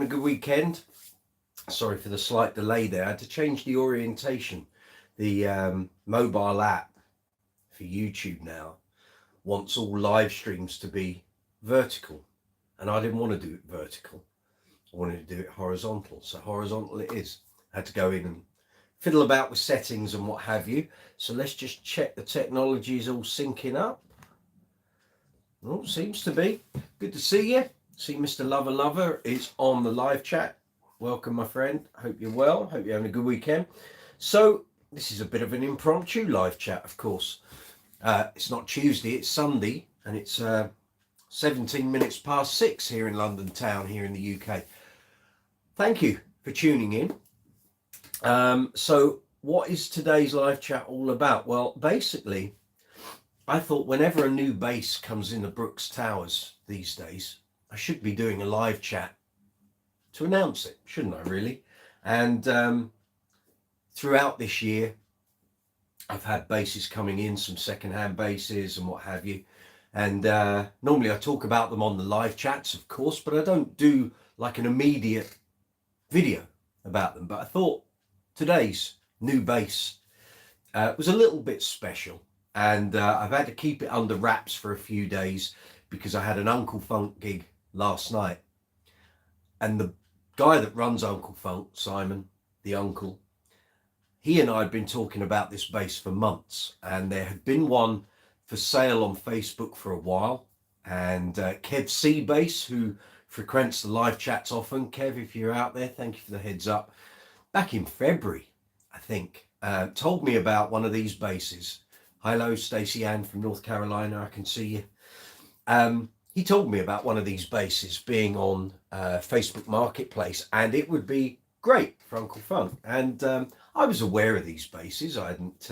a good weekend? Sorry for the slight delay there. I had to change the orientation. The mobile app for YouTube now wants all live streams to be vertical, and I didn't want to do it vertical. I wanted to do it horizontal, so horizontal it is. I had to go in and fiddle about with settings and what have you. So let's just check the technology is all syncing up. Oh, seems to be. Good to see you. See Mr. Lover is on the live chat. Welcome, my friend. Hope you're well. Hope you're having a good weekend. So this is a bit of an impromptu live chat, of course. It's not Tuesday, it's Sunday, and it's 17 minutes past 6 here in London town, here in the UK. Thank you for tuning in. So what is today's live chat all about? Well, basically, I thought whenever a new bass comes in the Brooks Towers these days, I should be doing a live chat to announce it, shouldn't I, really? And throughout this year, I've had basses coming in, some second-hand basses and what have you. And normally I talk about them on the live chats, of course, but I don't do like an immediate video about them. But I thought today's new bass was a little bit special. And I've had to keep it under wraps for a few days because I had an Uncle Funk gig last night. And the guy that runs Uncle Funk, Simon, the uncle, he and I had been talking about this bass for months. And there had been one for sale on Facebook for a while. And Kev C Bass, who frequents the live chats often. Kev, if you're out there, thank you for the heads up. Back in February, I think, told me about one of these basses. Hello, Stacey Ann from North Carolina. I can see you. He told me about one of these basses being on Facebook Marketplace, and it would be great for Uncle Funk. And I was aware of these basses. I hadn't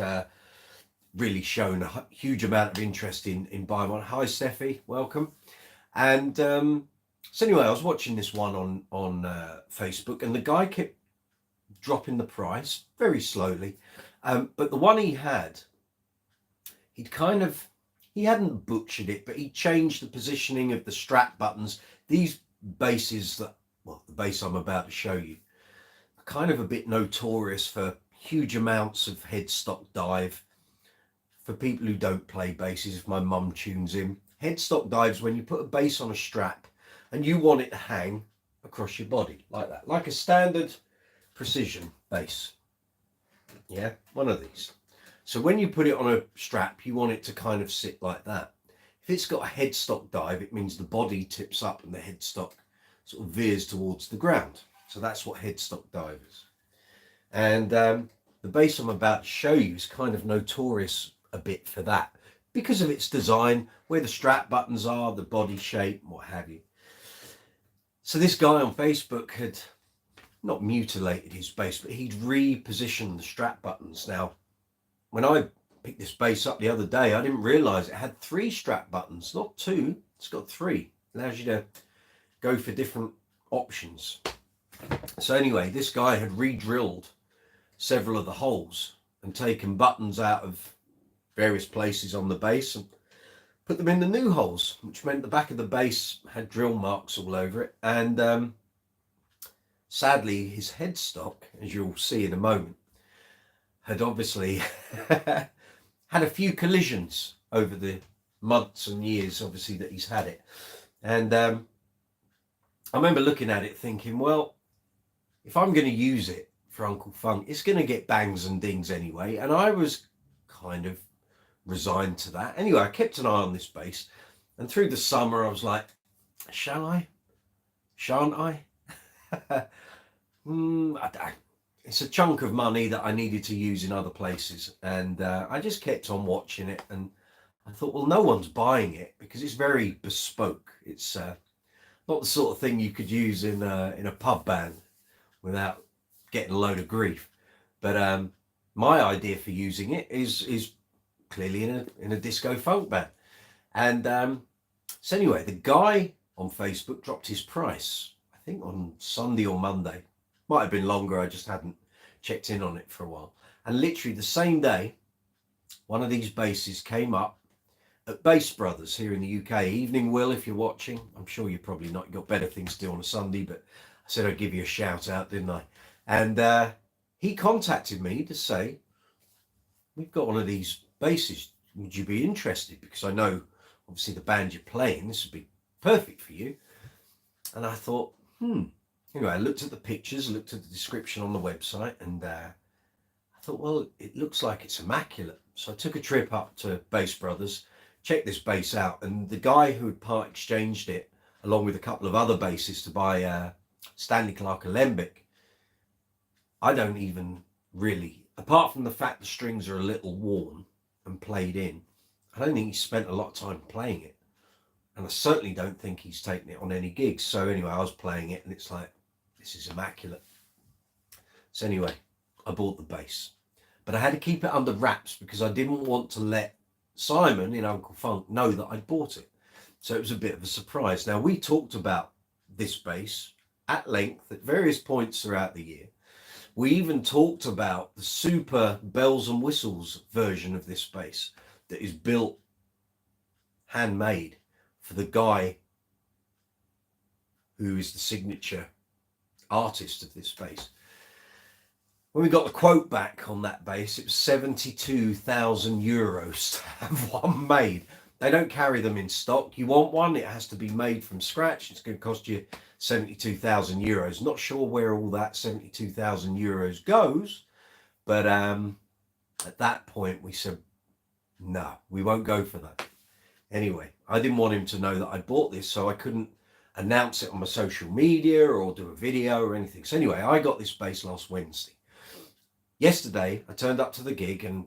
really shown a huge amount of interest in buying one. Hi, Steffi. Welcome. And so anyway, I was watching this one on Facebook, and the guy kept dropping the price very slowly. But the one he had, he hadn't butchered it, but he changed the positioning of the strap buttons. These basses the bass I'm about to show you, are kind of a bit notorious for huge amounts of headstock dive. For people who don't play basses, if my mum tunes in, headstock dives when you put a bass on a strap and you want it to hang across your body like that, like a standard Precision bass. Yeah, one of these. So when you put it on a strap, you want it to kind of sit like that. If it's got a headstock dive, it means the body tips up and the headstock sort of veers towards the ground. So that's what headstock dive is. And the bass I'm about to show you is kind of notorious a bit for that because of its design, where the strap buttons are, the body shape, and what have you. So this guy on Facebook had not mutilated his bass, but he'd repositioned the strap buttons. Now, when I picked this bass up the other day, I didn't realize it had 3 strap buttons, not 2. It's got 3. Allows you to go for different options. So anyway, this guy had re-drilled several of the holes and taken buttons out of various places on the bass and put them in the new holes, which meant the back of the bass had drill marks all over it. And sadly, his headstock, as you'll see in a moment, had obviously had a few collisions over the months and years, obviously, that he's had it. And I remember looking at it thinking, well, if I'm going to use it for Uncle Funk, it's going to get bangs and dings anyway. And I was kind of resigned to that. Anyway, I kept an eye on this bass, and through the summer I was like, shall I? Shan't I? It's a chunk of money that I needed to use in other places, and I just kept on watching it, and I thought, well, no one's buying it because it's very bespoke. It's not the sort of thing you could use in a pub band without getting a load of grief. But my idea for using it is clearly in a disco funk band. And so anyway, the guy on Facebook dropped his price, I think on Sunday or Monday. Might have been longer, I just hadn't checked in on it for a while. And literally the same day, one of these basses came up at Bass Brothers here in the UK. Evening, Will, if you're watching. I'm sure you're probably not, you've got better things to do on a Sunday, but said I'd give you a shout out, didn't I? And he contacted me to say, we've got one of these basses. Would you be interested? Because I know, obviously, the band you're playing, this would be perfect for you. And I thought, Anyway, I looked at the pictures, looked at the description on the website, and I thought, well, it looks like it's immaculate. So I took a trip up to Bass Brothers, checked this bass out, and the guy who had part exchanged it, along with a couple of other basses to buy Stanley Clark Alembic, I don't even really, apart from the fact the strings are a little worn and played in, I don't think he spent a lot of time playing it. And I certainly don't think he's taken it on any gigs. So anyway, I was playing it and it's like, this is immaculate. So anyway, I bought the bass. But I had to keep it under wraps because I didn't want to let Simon in Uncle Funk know that I'd bought it. So it was a bit of a surprise. Now, we talked about this bass at length at various points throughout the year. We even talked about the super bells and whistles version of this bass that is built handmade for the guy who is the signature artist of this bass. When we got the quote back on that bass, it was 72,000 euros to have one made. They don't carry them in stock. You want one, it has to be made from scratch. It's going to cost you 72,000 euros. Not sure where all that 72,000 euros goes, but at that point we said, no, we won't go for that. Anyway, I didn't want him to know that I bought this, so I couldn't announce it on my social media or do a video or anything. So anyway, I got this bass last Wednesday. Yesterday, I turned up to the gig and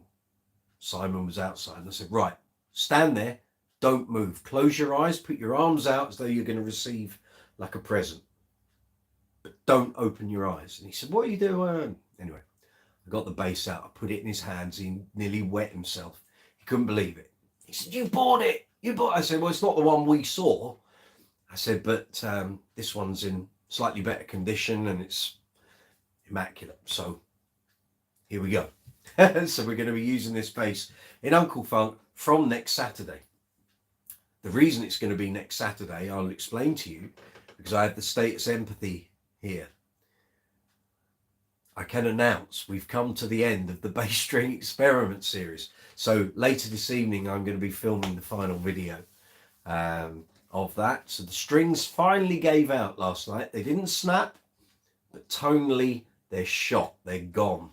Simon was outside, and I said, right, stand there, don't move. Close your eyes, put your arms out as though you're going to receive like a present. But don't open your eyes. And he said, what are you doing? Anyway, I got the bass out. I put it in his hands. He nearly wet himself. He couldn't believe it. He said, you bought it. You bought it. I said, well, it's not the one we saw. I said, but this one's in slightly better condition and it's immaculate. So here we go. So we're going to be using this bass in Uncle Funk from next Saturday. The reason it's going to be next Saturday, I'll explain to you, because I have the Status Empathy here. I can announce we've come to the end of the bass string experiment series. So later this evening, I'm going to be filming the final video of that. So the strings finally gave out last night. They didn't snap, but tonally they're shot. They're gone.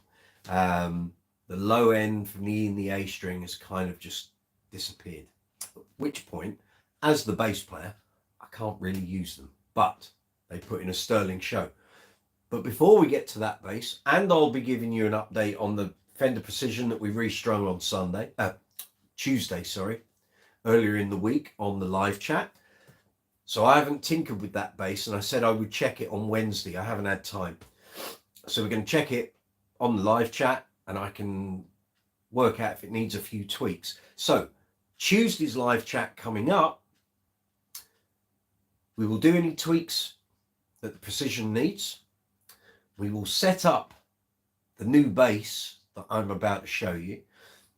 The low end from the E and the A string has kind of just disappeared. At which point, as the bass player, I can't really use them, but they put in a sterling show. But before we get to that bass, and I'll be giving you an update on the Fender Precision that we restrung on Tuesday, earlier in the week on the live chat. So I haven't tinkered with that bass, and I said I would check it on Wednesday. I haven't had time. So we're going to check it on the live chat, and I can work out if it needs a few tweaks. So Tuesday's live chat coming up, we will do any tweaks that the Precision needs. We will set up the new bass that I'm about to show you,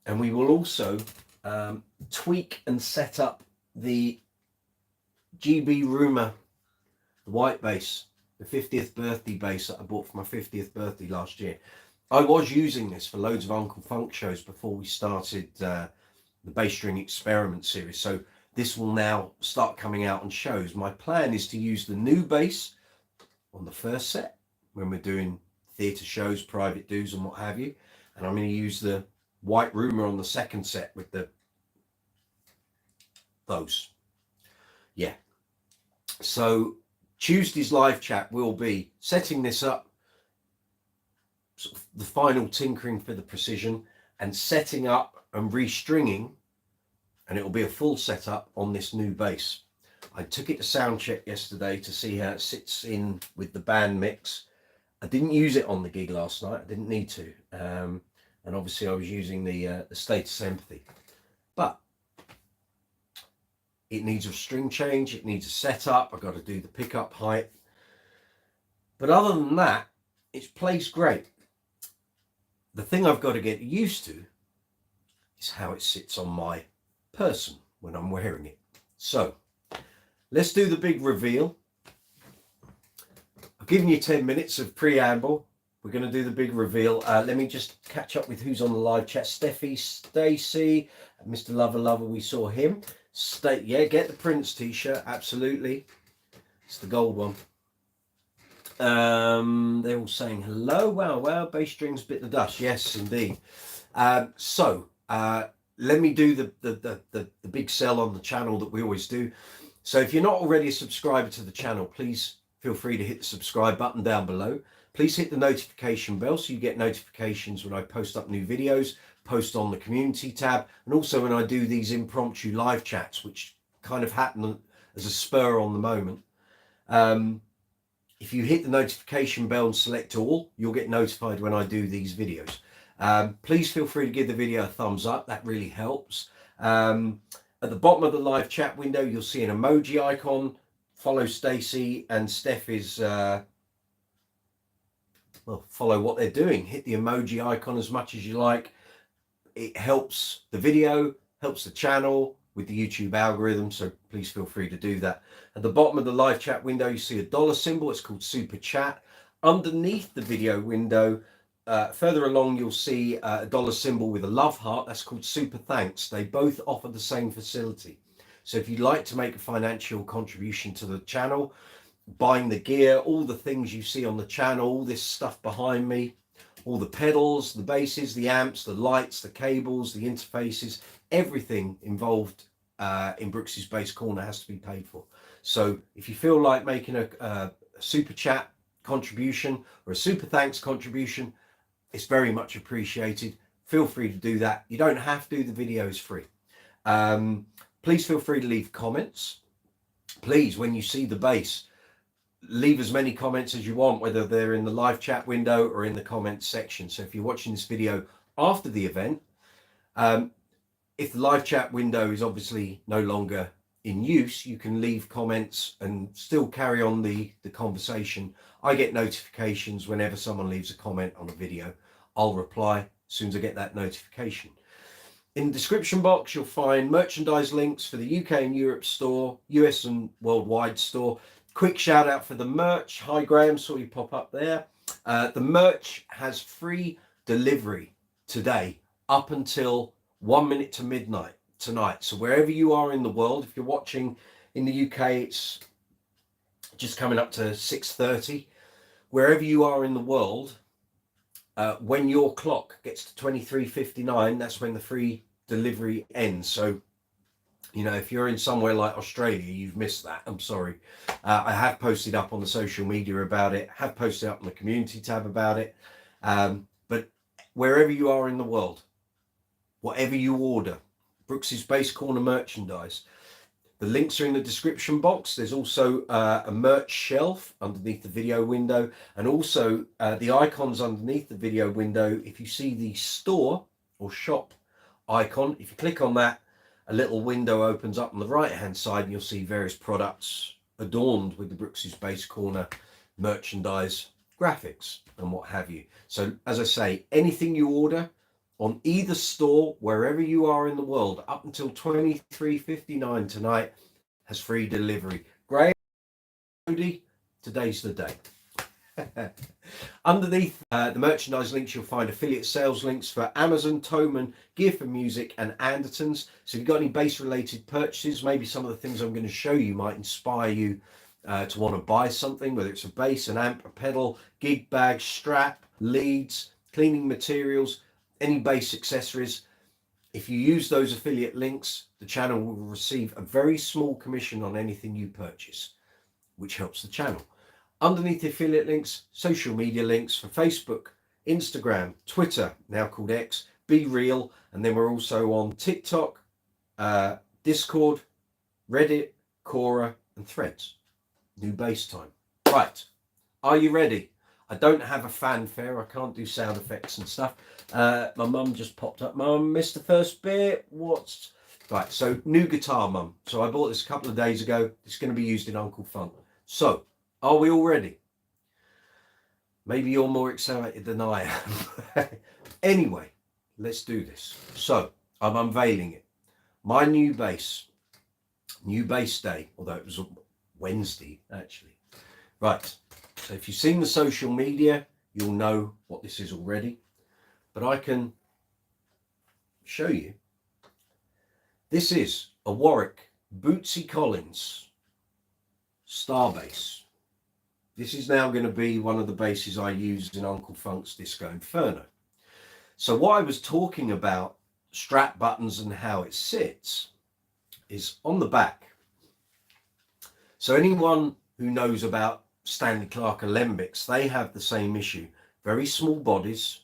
and we will also tweak and set up the GB Rumor, the white bass, the 50th birthday bass that I bought for my 50th birthday last year. I was using this for loads of Uncle Funk shows before we started the bass string experiment series. So this will now start coming out on shows. My plan is to use the new bass on the first set when we're doing theatre shows, private dues and what have you. And I'm going to use the white Rumor on the second set with those. Yeah. So Tuesday's live chat will be setting this up, sort of the final tinkering for the Precision, and setting up and restringing, and it will be a full setup on this new bass. I took it to sound check yesterday to see how it sits in with the band mix. I didn't use it on the gig last night. I didn't need to, and obviously I was using the Status Empathy, but it needs a string change. It needs a setup. I've got to do the pickup height, but other than that, it plays great. The thing I've got to get used to is how it sits on my person when I'm wearing it. So let's do the big reveal. I've giving you 10 minutes of preamble. We're going to do the big reveal. Let me just catch up with who's on the live chat. Steffi, Stacy, Mr. Lover Lover, we saw him. Yeah, get the Prince t-shirt, absolutely. It's the gold one. They're all saying hello. Wow, bass strings bit the dust. Yes, indeed. So let me do the big sell on the channel that we always do. So if you're not already a subscriber to the channel, please feel free to hit the subscribe button down below. Please hit the notification bell so you get notifications when I post up new videos, post on the community tab, and also when I do these impromptu live chats, which kind of happen as a spur on the moment. If you hit the notification bell and select all, you'll get notified when I do these videos. Please feel free to give the video a thumbs up. That really helps. At the bottom of the live chat window, you'll see an emoji icon. Follow Stacy and Steph is, well, follow what they're doing. Hit the emoji icon as much as you like. It helps the video, helps the channel with the YouTube algorithm, so please feel free to do that. At the bottom of the live chat window, you see a dollar symbol. It's called Super Chat. Underneath the video window, further along, you'll see a dollar symbol with a love heart. That's called Super Thanks. They both offer the same facility. So if you'd like to make a financial contribution to the channel, buying the gear, all the things you see on the channel, all this stuff behind me, all the pedals, the basses, the amps, the lights, the cables, the interfaces, everything involved in Brooks's Bass Corner has to be paid for. So if you feel like making a super chat contribution or a super thanks contribution, it's very much appreciated. Feel free to do that. You don't have to. The video is free. Please feel free to leave comments. Please, when you see the bass, leave as many comments as you want, whether they're in the live chat window or in the comments section. So if you're watching this video after the event, if the live chat window is obviously no longer in use, you can leave comments and still carry on the conversation. I get notifications whenever someone leaves a comment on a video. I'll reply as soon as I get that notification. In the description box, you'll find merchandise links for the UK and Europe store, US and worldwide store. Quick shout out for the merch. Hi Graham, saw you pop up there. The merch has free delivery today up until 1 minute to midnight tonight. So wherever you are in the world, if you're watching in the UK, it's just coming up to 6:30. Wherever you are in the world, when your clock gets to 23:59, that's when the free delivery ends. So, you know, if you're in somewhere like Australia, you've missed that. I'm sorry. I have posted up on the social media about it, have posted up on the community tab about it. But wherever you are in the world, whatever you order, Brooks's Bass Corner merchandise, the links are in the description box. There's also a merch shelf underneath the video window, and also the icons underneath the video window. If you see the store or shop icon, if you click on that, a little window opens up on the right hand side and you'll see various products adorned with the Brooks's Bass Corner merchandise graphics and what have you. So as I say, anything you order on either store, wherever you are in the world, up until 23:59 tonight, has free delivery. Great, today's the day. Underneath the merchandise links, you'll find affiliate sales links for Amazon, Thomann, Gear for Music, and Andertons. So if you've got any bass-related purchases, maybe some of the things I'm going to show you might inspire you to want to buy something, whether it's a bass, an amp, a pedal, gig bag, strap, leads, cleaning materials, any bass accessories. If you use those affiliate links, the channel will receive a very small commission on anything you purchase, which helps the channel. Underneath the affiliate links, social media links for Facebook, Instagram, Twitter, now called X, Be Real, and then we're also on TikTok, Discord, Reddit, Quora, and Threads. New bass time. Right, are you ready? I don't have a fanfare. I can't do sound effects and stuff. My mum just popped up. Mum, missed the first bit. What's... Right, so new guitar, Mum. So I bought this a couple of days ago. It's going to be used in Uncle Fun. So, are we all ready? Maybe you're more excited than I am. Anyway, let's do this. So, I'm unveiling it. My new bass. New bass day. Although it was Wednesday, actually. Right. So if you've seen the social media, you'll know what this is already, but I can show you. This is a Warwick Bootsy Collins star bass. This is now going to be one of the basses I used in Uncle Funk's Disco Inferno. So what I was talking about, strap buttons and how it sits, is on the back. So anyone who knows about Stanley Clarke alembics, they have the same issue. Very small bodies,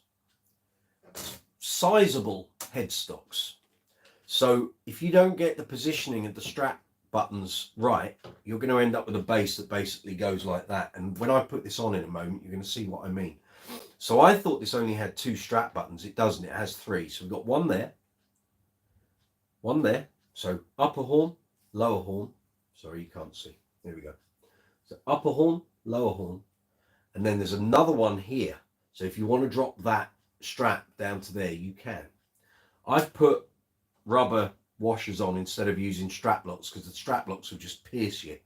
sizable headstocks. So if you don't get the positioning of the strap buttons right, you're going to end up with a bass that basically goes like that. And when I put this on in a moment, you're going to see what I mean. So I thought this only had 2 strap buttons. It doesn't. It has 3. So we've got one there. So upper horn, lower horn. Sorry, you can't see. There we go. So upper horn, lower horn. And then there's another one here. So if you want to drop that strap down to there, you can. I've put rubber washers on instead of using strap locks because the strap locks will just pierce you.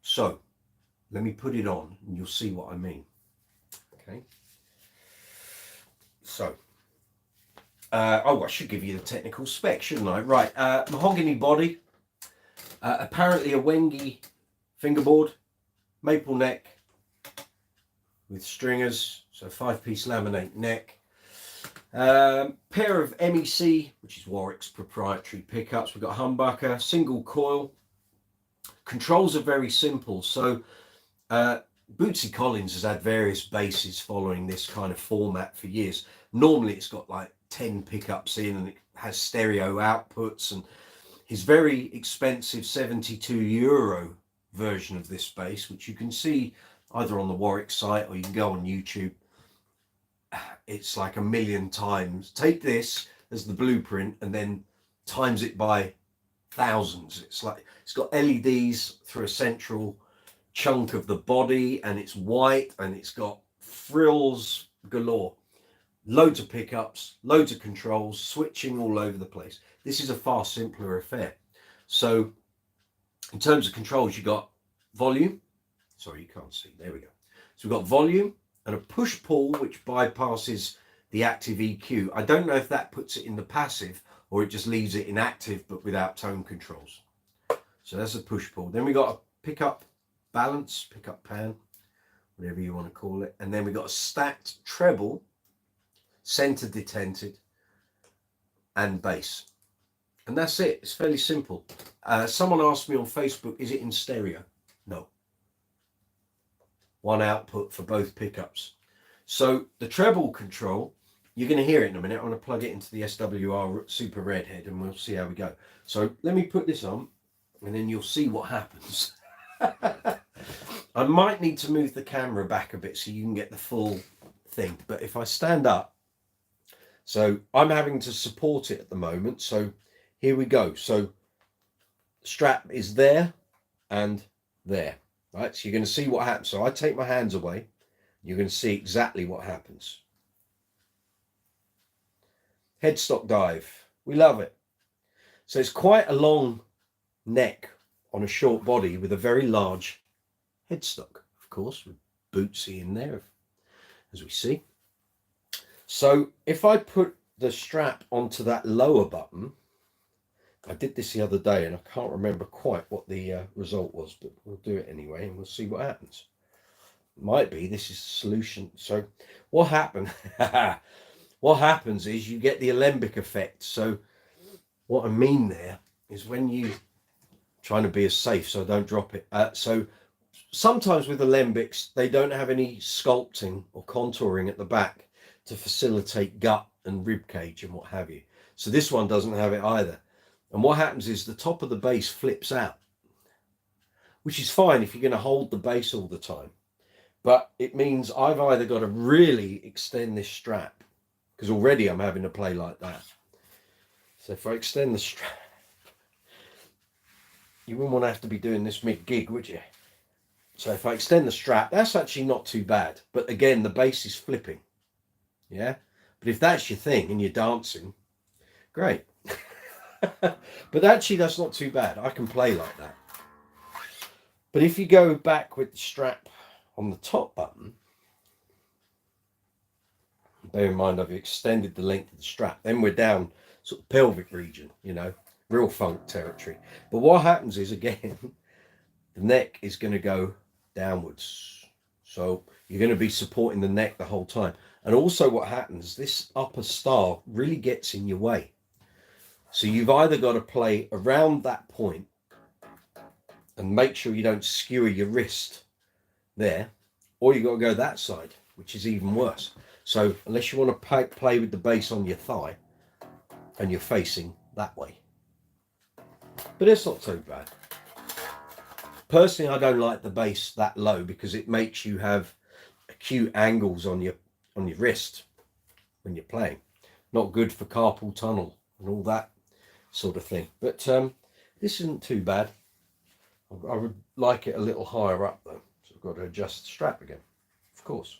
So let me put it on and you'll see what I mean. Okay. So, oh, I should give you the technical spec, shouldn't I? Right, mahogany body, apparently a Wengi fingerboard, maple neck with stringers, so 5-piece laminate neck. Pair of MEC, which is Warwick's proprietary pickups. We've got humbucker, single coil. Controls are very simple. So Bootsy Collins has had various basses following this kind of format for years. Normally it's got like 10 pickups in and it has stereo outputs, and his very expensive €72 version of this bass, which you can see either on the Warwick site or you can go on YouTube, it's like 1,000,000 times. Take this as the blueprint and then times it by thousands. It's like it's got LEDs through a central chunk of the body, and it's white, and it's got frills galore. Loads of pickups, loads of controls, switching all over the place. This is a far simpler affair. So in terms of controls, you got volume. Sorry, you can't see. There we go. So we've got volume and a push-pull, which bypasses the active EQ. I don't know if that puts it in the passive or it just leaves it in active, but without tone controls. So that's a push-pull. Then we got a pickup balance, pickup pan, whatever you want to call it. And then we got a stacked treble, center detented, and bass. And that's it. It's fairly simple. Someone asked me on Facebook, is it in stereo? No. One output for both pickups. So the treble control, you're going to hear it in a minute. I'm going to plug it into the SWR Super Redhead and we'll see how we go. So let me put this on and then you'll see what happens. I might need to move the camera back a bit so you can get the full thing. But if I stand up, so I'm having to support it at the moment. So here we go. So strap is there and there. Right, so you're going to see what happens. So I take my hands away. You're going to see exactly what happens. Headstock dive. We love it. So it's quite a long neck on a short body with a very large headstock, of course, with Bootsy in there, as we see. So if I put the strap onto that lower button, I did this the other day and I can't remember quite what the result was, but we'll do it anyway and we'll see what happens. Might be this is the solution. So what happened? What happens is you get the alembic effect. So what I mean there is when you trying to be as safe so don't drop it. So sometimes with alembics they don't have any sculpting or contouring at the back to facilitate gut and rib cage and what have you. So this one doesn't have it either. And what happens is the top of the bass flips out, which is fine if you're going to hold the bass all the time. But it means I've either got to really extend this strap, because already I'm having to play like that. So if I extend the strap, you wouldn't want to have to be doing this mid-gig, would you? So if I extend the strap, that's actually not too bad. But again, the bass is flipping. Yeah? But if that's your thing and you're dancing, great. But actually that's not too bad. I can play like that. But if you go back with the strap on the top button, bear in mind I've extended the length of the strap, then we're down sort of pelvic region, you know, real funk territory. But what happens is, again, the neck is going to go downwards. So you're going to be supporting the neck the whole time. And also what happens, this upper star really gets in your way. So you've either got to play around that point and make sure you don't skewer your wrist there, or you've got to go that side, which is even worse. So unless you want to play with the bass on your thigh, and you're facing that way. But it's not too bad. Personally, I don't like the bass that low because it makes you have acute angles on your wrist when you're playing. Not good for carpal tunnel and all that sort of thing. But this isn't too bad. I would like it a little higher up though. So I've got to adjust the strap again, of course.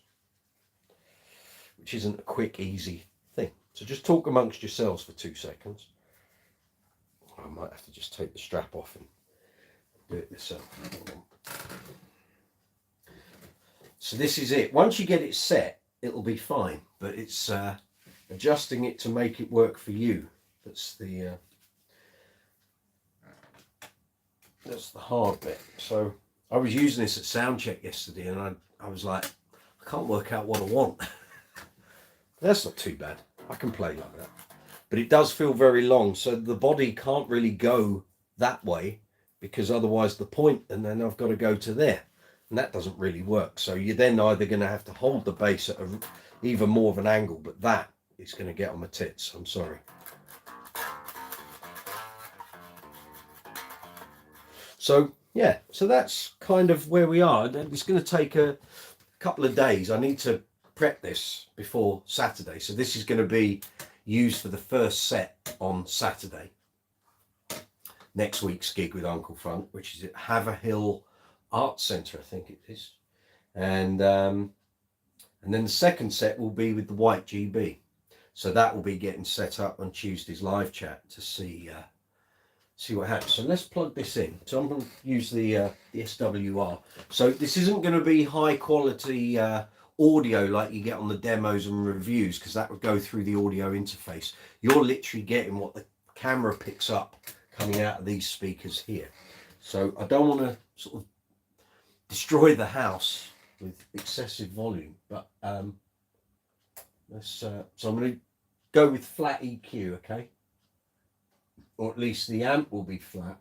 Which isn't a quick, easy thing. So just talk amongst yourselves for 2 seconds. I might have to just take the strap off and do it myself. So this is it. Once you get it set, it'll be fine. But it's adjusting it to make it work for you. That's the hard bit. So I was using this at sound check yesterday, and I was like, I can't work out what I want. That's not too bad. I can play like that. But it does feel very long, so the body can't really go that way because otherwise the point, and then I've got to go to there. And that doesn't really work. So you're then either going to have to hold the bass at even more of an angle, but that is going to get on my tits. I'm sorry. So yeah, so that's kind of where we are. It's going to take a couple of days. I need to prep this before Saturday. So this is going to be used for the first set on Saturday. Next week's gig with Uncle Funk, which is at Haverhill Arts Centre, I think it is. And then the second set will be with the White GB. So that will be getting set up on Tuesday's live chat to see what happens. So let's plug this in. So I'm going to use the SWR. So this isn't going to be high quality audio like you get on the demos and reviews, because that would go through the audio interface. You're literally getting what the camera picks up coming out of these speakers here. So I don't want to sort of destroy the house with excessive volume, but so I'm going to go with flat EQ, okay? Or at least the amp will be flat.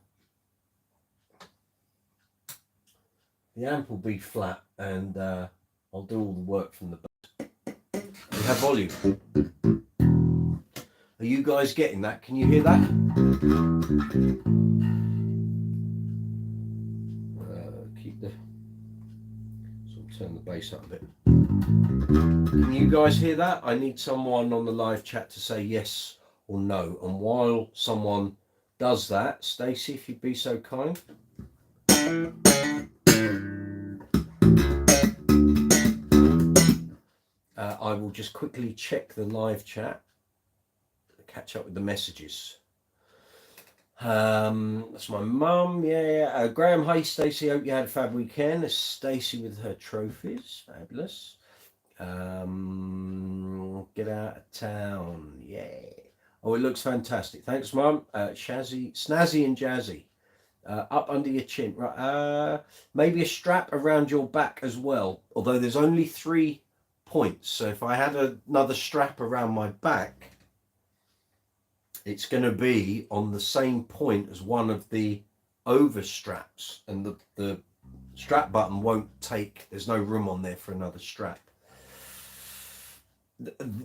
The amp will be flat, and I'll do all the work from the bass. We have volume. Are you guys getting that? Can you hear that? Keep the... So I'll turn the bass up a bit. Can you guys hear that? I need someone on the live chat to say yes or no. And while someone does that, Stacey, if you'd be so kind. I will just quickly check the live chat, catch up with the messages. That's my mum. Yeah. Graham, hi Stacey, hope you had a fab weekend. It's Stacey with her trophies, fabulous. Get out of town, yeah. Oh, it looks fantastic. Thanks, mum. Shazzy, snazzy and jazzy. Up under your chin, right? Maybe a strap around your back as well. Although there's only 3 points, so if I had another strap around my back, it's going to be on the same point as one of the over straps, and the strap button won't take. There's no room on there for another strap.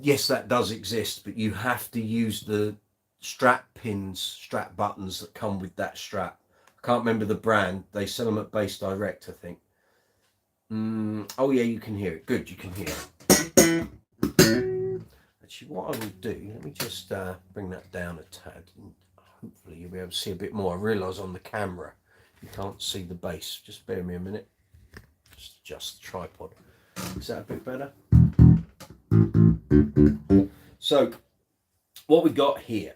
Yes, that does exist, but you have to use the strap pins, strap buttons that come with that strap. I can't remember the brand. They sell them at Bass Direct, I think. Oh yeah, you can hear it. Good, you can hear it. Actually, what I will do, let me just bring that down a tad, and hopefully you'll be able to see a bit more. I realise on the camera you can't see the bass. Just bear me a minute. Just adjust the tripod. Is that a bit better? So what we got here,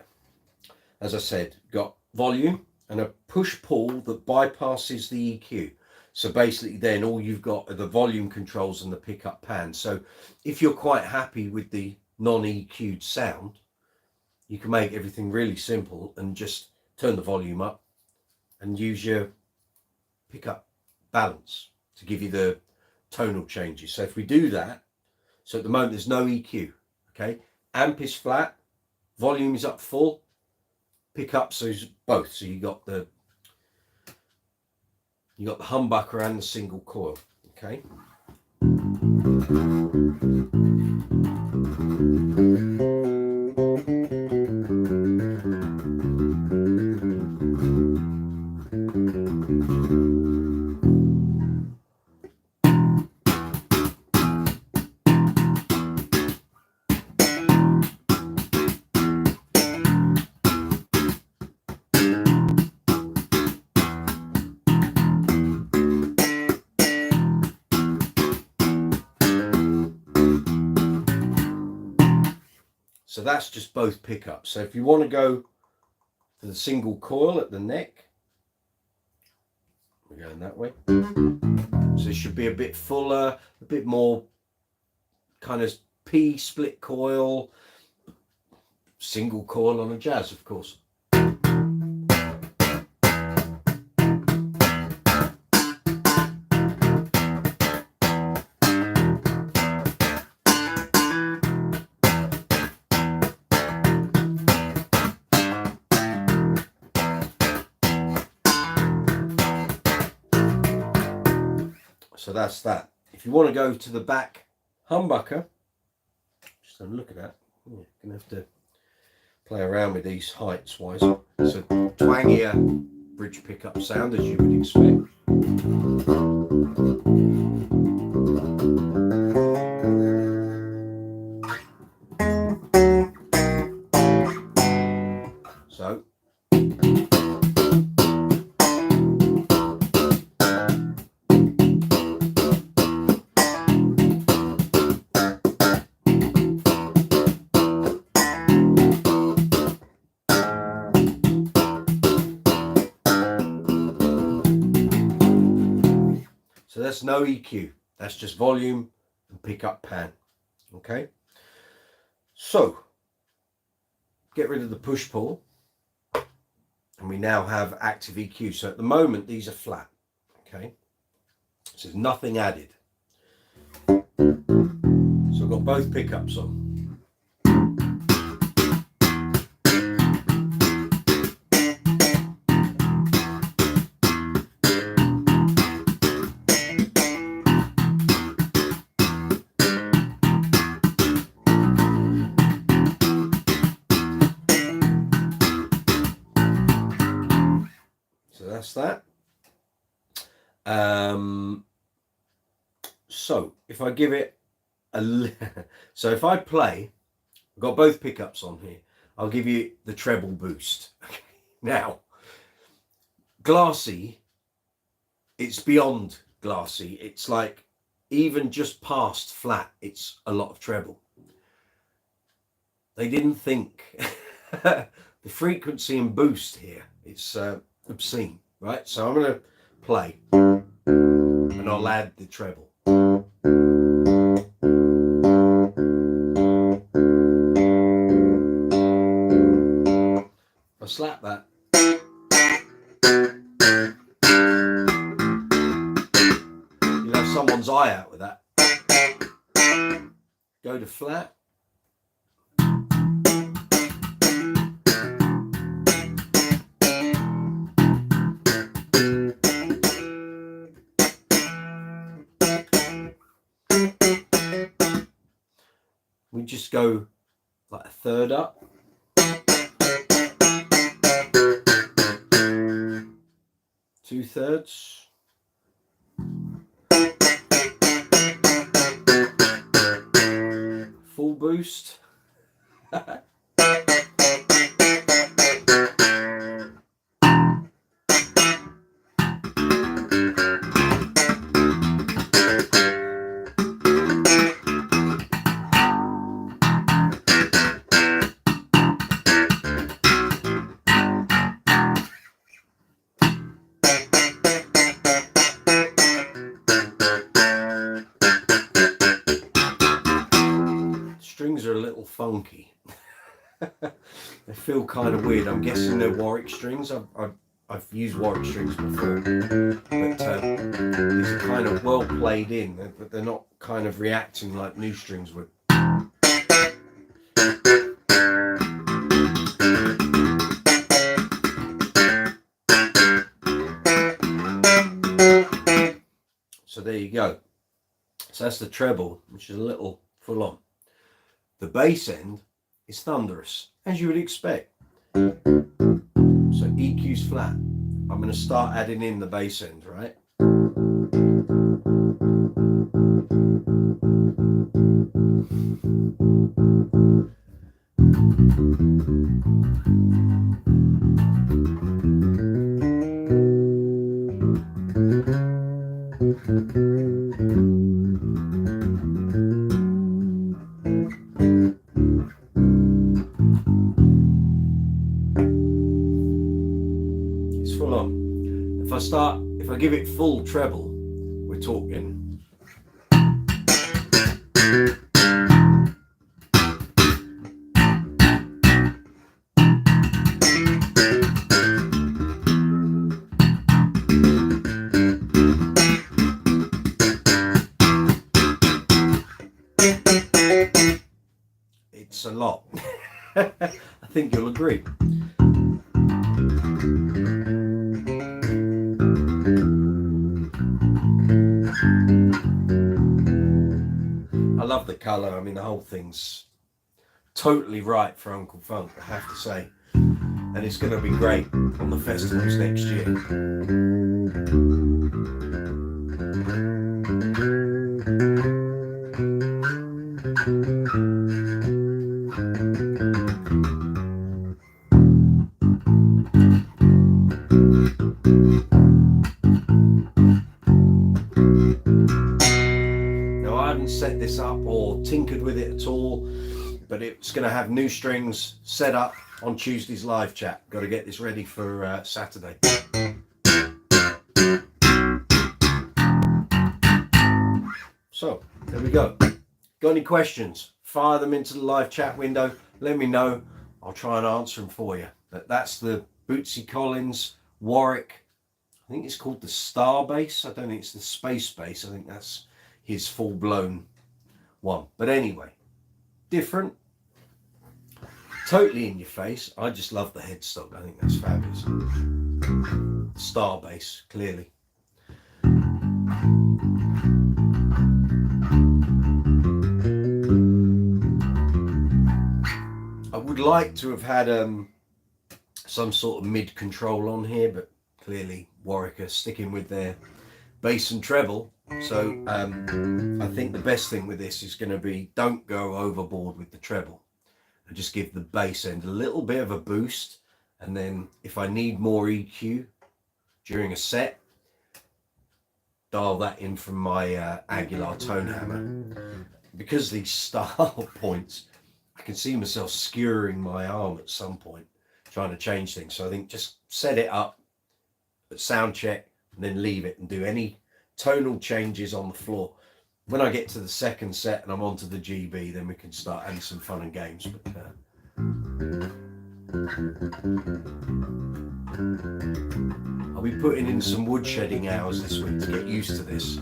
as I said, got volume and a push-pull that bypasses the EQ. So basically then all you've got are the volume controls and the pickup pan. So if you're quite happy with the non-EQ'd sound, you can make everything really simple and just turn the volume up and use your pickup balance to give you the tonal changes. So if we do that, so at the moment there's no EQ, okay? Amp is flat, volume is up full, pickups is both. So you got the humbucker and the single coil, okay? So that's just both pickups. So if you want to go for the single coil at the neck, we're going that way. So it should be a bit fuller, a bit more kind of P split coil, single coil on a jazz, of course. So that's that. If you want to go to the back humbucker, just have a look at that. You're going to have to play around with these heights wise. It's a twangier bridge pickup sound, as you would expect. So that's no EQ, that's just volume and pickup pan. Okay, so get rid of the push pull and we now have active EQ. So at the moment these are flat, okay, so there's nothing added. So I've got both pickups on. That's that. So if I give it so if I play, I've got both pickups on here, I'll give you the treble boost. Okay. Now, glassy, it's beyond glassy. It's like even just past flat, it's a lot of treble. They didn't think the frequency and boost here, it's obscene. Right, so I'm going to play and I'll add the treble. I'll slap that. You'll have someone's eye out with that. Go to flat. We just go like a third up. Two thirds. Full boost. funky. They feel kind of weird. I'm guessing they're Warwick strings. I've used Warwick strings before, but these are kind of well played in, but they're not kind of reacting like new strings would. So there you go. So that's the treble, which is a little full on. The bass end is thunderous, as you would expect. So EQ's flat. I'm going to start adding in the bass end, right? It's full on. If I give it full treble, we're talking. It's a lot. I think you'll agree. I love the colour. I mean, the whole thing's totally right for Uncle Funk, I have to say. And it's going to be great on the festivals next year. Now, I haven't set this up or tinkered with it at all, but it's going to have new strings set up on Tuesday's live chat. Got to get this ready for Saturday. So there we go. Got any questions? Fire them into the live chat window. Let me know. I'll try and answer them for you. But that's the Bootsy Collins Warwick. I think it's called the Star Bass. I don't think it's the Space Bass. I think that's his full-blown one. But anyway, different. Totally in your face. I just love the headstock. I think that's fabulous. Star Bass, clearly. I would like to have had some sort of mid control on here, but clearly Warwick are sticking with their bass and treble. So I think the best thing with this is going to be don't go overboard with the treble. And just give the bass end a little bit of a boost, and then if I need more EQ during a set, dial that in from my Aguilar tone hammer. Because these style points, I can see myself skewering my arm at some point trying to change things. So I think just set it up at sound check and then leave it and do any tonal changes on the floor. When I get to the second set and I'm onto the GB, then we can start having some fun and games. But I'll be putting in some wood shedding hours this week to get used to this.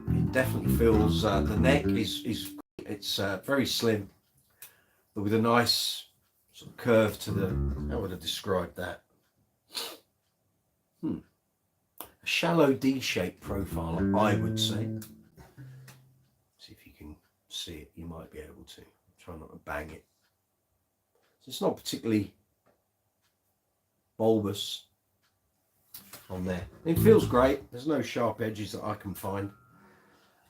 It definitely feels the neck it's very slim, but with a nice sort of curve to the. How would I describe that? Shallow D-shaped profile, I would say. See if you can see it. You might be able to. Try not to bang it. So it's not particularly bulbous on there. It feels great. There's no sharp edges that I can find.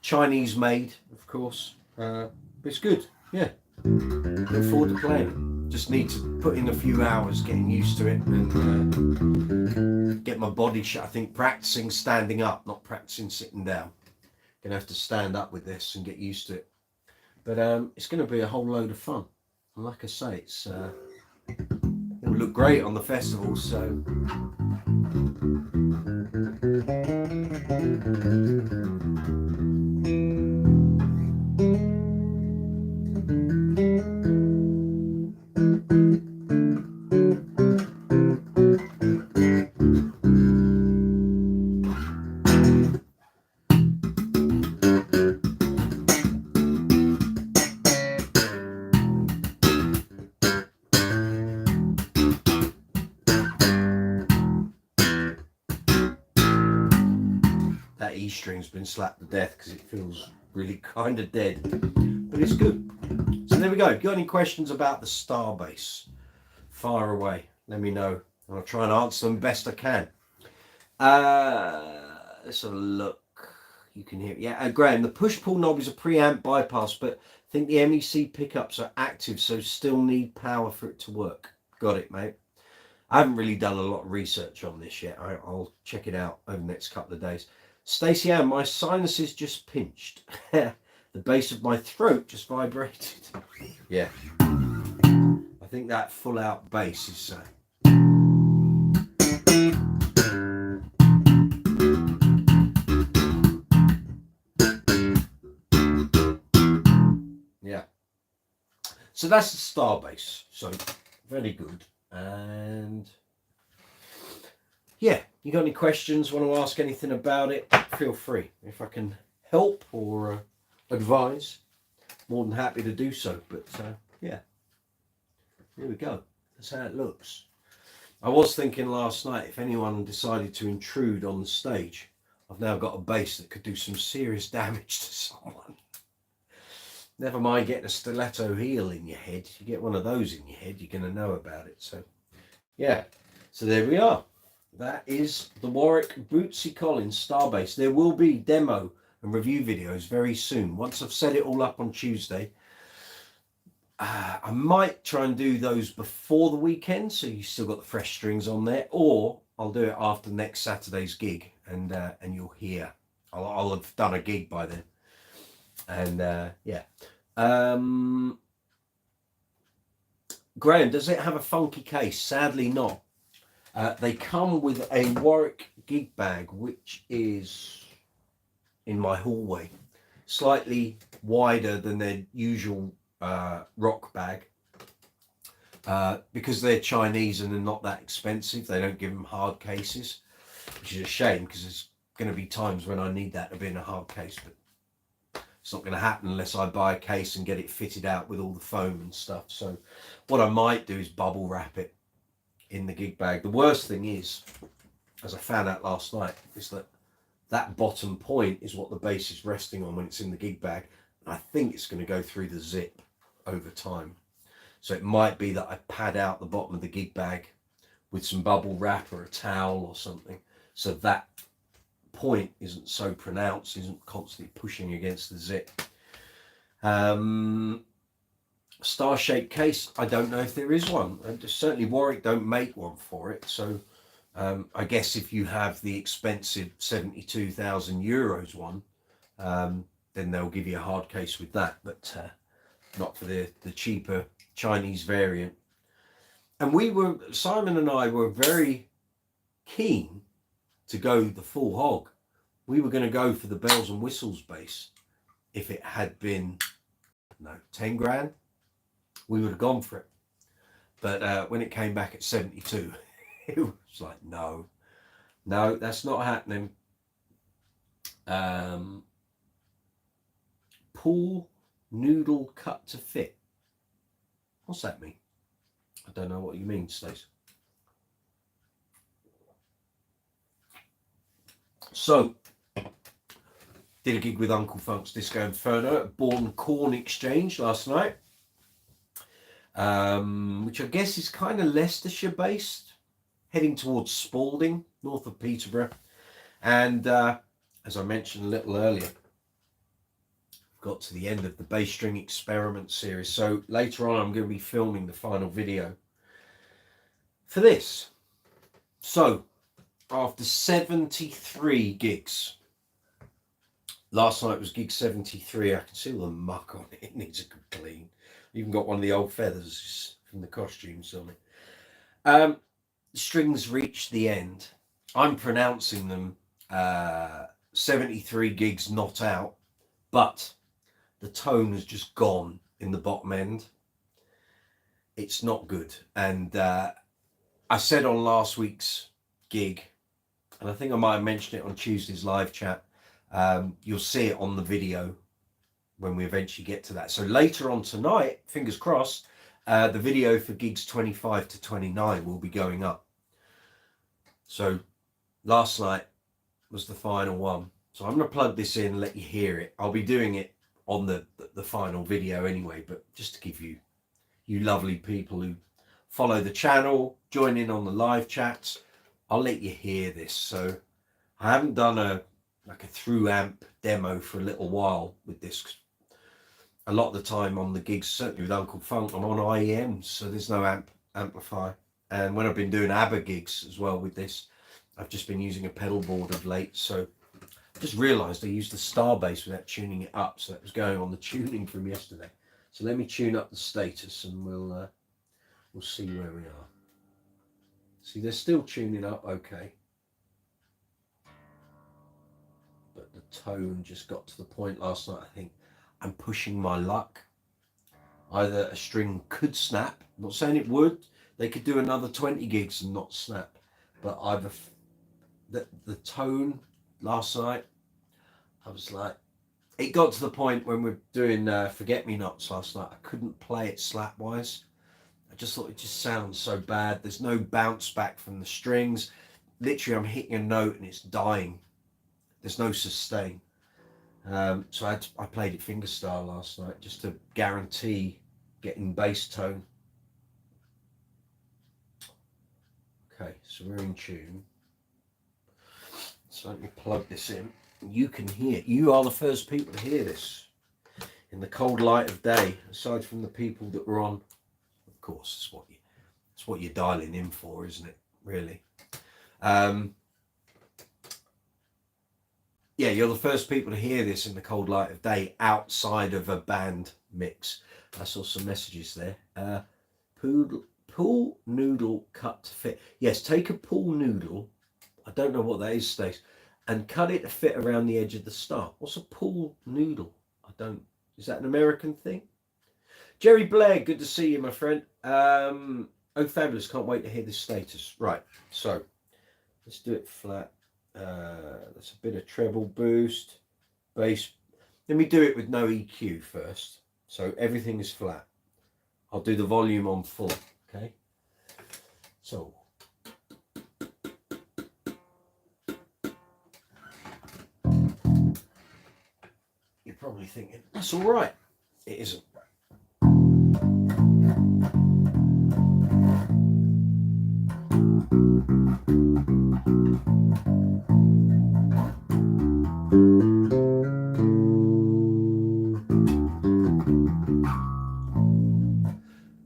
Chinese made, of course. But it's good. Yeah. Look forward to playing it. Just need to put in a few hours getting used to it and get my body shut. I think practicing standing up, not practicing sitting down. Gonna have to stand up with this and get used to it. But it's going to be a whole load of fun. And like I say, it'll look great on the festival. So E string's been slapped to death because it feels really kind of dead, but it's good. So there we go. If you got any questions about the Star bass, fire away, let me know. I'll try and answer them best I can. Let's have a look. You can hear it. Yeah, Graham, the push-pull knob is a preamp bypass, but I think the MEC pickups are active, so still need power for it to work. Got it, mate. I haven't really done a lot of research on this yet. I'll check it out over the next couple of days. Stacey Ann, my sinuses just pinched. The base of my throat just vibrated. Yeah. I think that full out bass is... yeah. So that's the Star bass. So very good. And yeah, you got any questions, want to ask anything about it, feel free. If I can help or advise, more than happy to do so. But yeah, here we go. That's how it looks. I was thinking last night, if anyone decided to intrude on the stage, I've now got a bass that could do some serious damage to someone. Never mind getting a stiletto heel in your head. You get one of those in your head, you're going to know about it. So yeah, so there we are. That is the Warwick Bootsy Collins Star bass. There will be demo and review videos very soon. Once I've set it all up on Tuesday, I might try and do those before the weekend, so you still got the fresh strings on there, or I'll do it after next Saturday's gig, and you'll hear. I'll have done a gig by then, and yeah. Graham, does it have a funky case? Sadly not. They come with a Warwick gig bag, which is in my hallway, slightly wider than their usual rock bag, because they're Chinese and they're not that expensive. They don't give them hard cases, which is a shame, because there's going to be times when I need that to be in a hard case, but it's not going to happen unless I buy a case and get it fitted out with all the foam and stuff. So what I might do is bubble wrap it in the gig bag. The worst thing is, as I found out last night, is that bottom point is what the bass is resting on when it's in the gig bag. And I think it's going to go through the zip over time. So it might be that I pad out the bottom of the gig bag with some bubble wrap or a towel or something, so that point isn't so pronounced, isn't constantly pushing against the zip. Star-shaped case, I don't know if there is one. Certainly Warwick don't make one for it, so I guess if you have the expensive 72,000 euros one, then they'll give you a hard case with that, but not for the cheaper Chinese variant. And Simon and I were very keen to go the full hog. We were going to go for the bells and whistles bass. If it had been 10 grand, we would have gone for it. But when it came back at 72, it was like, no, that's not happening. Pull noodle cut to fit. What's that mean? I don't know what you mean, Stace. So, did a gig with Uncle Funk's Disco Inferno at Bourne Corn Exchange last night, which I guess is kind of Leicestershire based, heading towards Spalding, north of Peterborough. And as I mentioned a little earlier, got to the end of the bass string experiment series. So later on, I'm going to be filming the final video for this. So after 73 gigs, last night was gig 73. I can see all the muck on it. It needs a good clean. Even got one of the old feathers from the costumes on it. The strings reached the end. I'm pronouncing them 73 gigs not out, but the tone has just gone in the bottom end. It's not good. And I said on last week's gig, and I think I might have mentioned it on Tuesday's live chat, you'll see it on the video when we eventually get to that. So later on tonight, fingers crossed, the video for gigs 25 to 29 will be going up. So last night was the final one. So I'm going to plug this in and let you hear it. I'll be doing it on the final video anyway, but just to give you lovely people who follow the channel, join in on the live chats, I'll let you hear this. So I haven't done a through amp demo for a little while with this. A lot of the time on the gigs, certainly with Uncle Funk, I'm on IEMs, so there's no amplifier. And when I've been doing ABBA gigs as well with this, I've just been using a pedal board of late. So I just realised I used the star bass without tuning it up, so that was going on the tuning from yesterday. So let me tune up the status and we'll see where we are. See, they're still tuning up okay. But the tone just got to the point last night, I think, I'm pushing my luck. Either a string could snap, I'm not saying it would, they could do another 20 gigs and not snap, but either the tone last night, I was like, it got to the point when we're doing Forget Me Nots last night, I couldn't play it slap wise. I just thought it just sounds so bad. There's no bounce back from the strings. Literally I'm hitting a note and it's dying. There's no sustain. So I played it fingerstyle last night just to guarantee getting bass tone. Okay, so we're in tune. So let me plug this in. You can hear, you are the first people to hear this in the cold light of day, aside from the people that were on. Of course, it's what you're dialing in for, isn't it? Really. Yeah, you're the first people to hear this in the cold light of day outside of a band mix. I saw some messages there. Pool noodle cut to fit. Yes, take a pool noodle. I don't know what that is, Stace. And cut it to fit around the edge of the star. What's a pool noodle? Is that an American thing? Jerry Blair, good to see you, my friend. Oh, fabulous. Can't wait to hear this status. Right, so let's do it flat. That's a bit of treble boost, bass. Let me do it with no EQ first. So everything is flat. I'll do the volume on full, okay? So. You're probably thinking, that's all right. It isn't.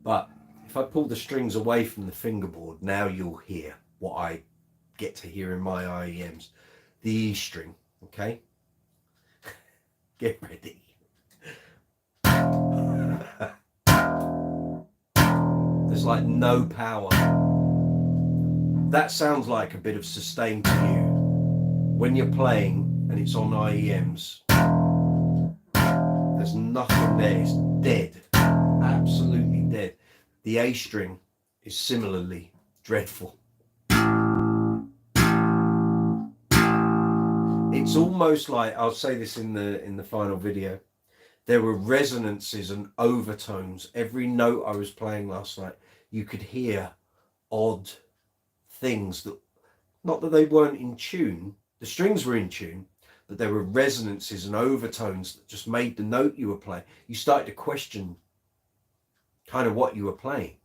But if I pull the strings away from the fingerboard, now you'll hear what I get to hear in my IEMs. The E string, okay? Get ready. There's like no power. That sounds like a bit of sustain to you. When you're playing and it's on IEMs, there's nothing there, it's dead. Absolutely dead. The A string is similarly dreadful. It's almost like, I'll say this in the final video, there were resonances and overtones. Every note I was playing last night, you could hear odd things that, not that they weren't in tune, the strings were in tune, but there were resonances and overtones that just made the note you were playing. You started to question kind of what you were playing.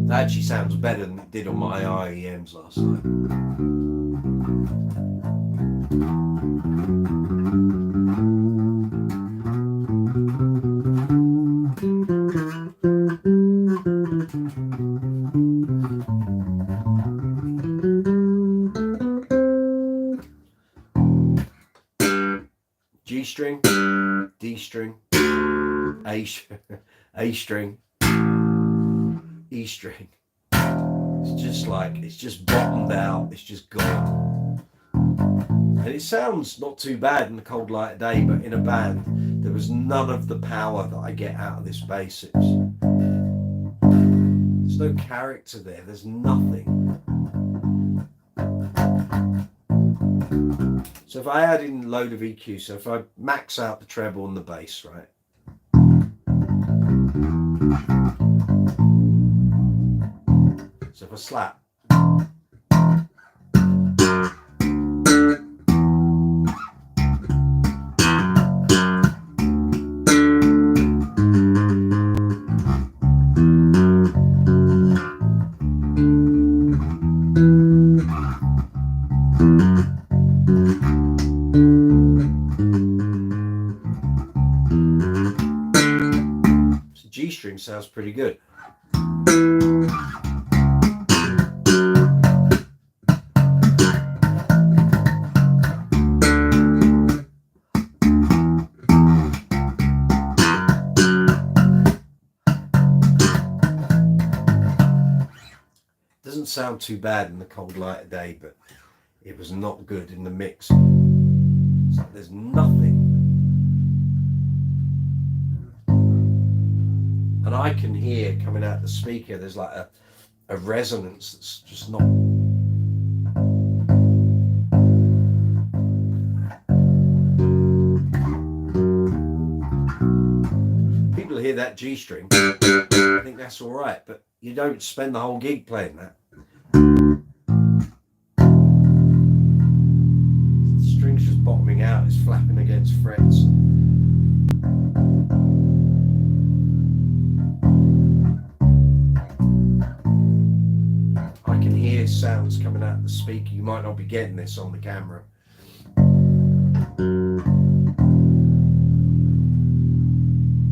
That actually sounds better than it did on my IEMs last night. G string, D string, A string, E string. It's just like, it's just bottomed out, it's just gone. And it sounds not too bad in the cold light of day, but in a band, there was none of the power that I get out of this bass. There's no character there, there's nothing. So if I add in a load of EQ, so if I max out the treble and the bass, right? So if I slap, so G string sounds pretty good. Doesn't sound too bad in the cold light of day, but it was not good in the mix. It's like there's nothing. And I can hear coming out the speaker, there's like a resonance that's just not. People hear that G string, I think that's all right, but you don't spend the whole gig playing that. The string's just bottoming out, it's flapping against frets. I can hear sounds coming out of the speaker. You might not be getting this on the camera.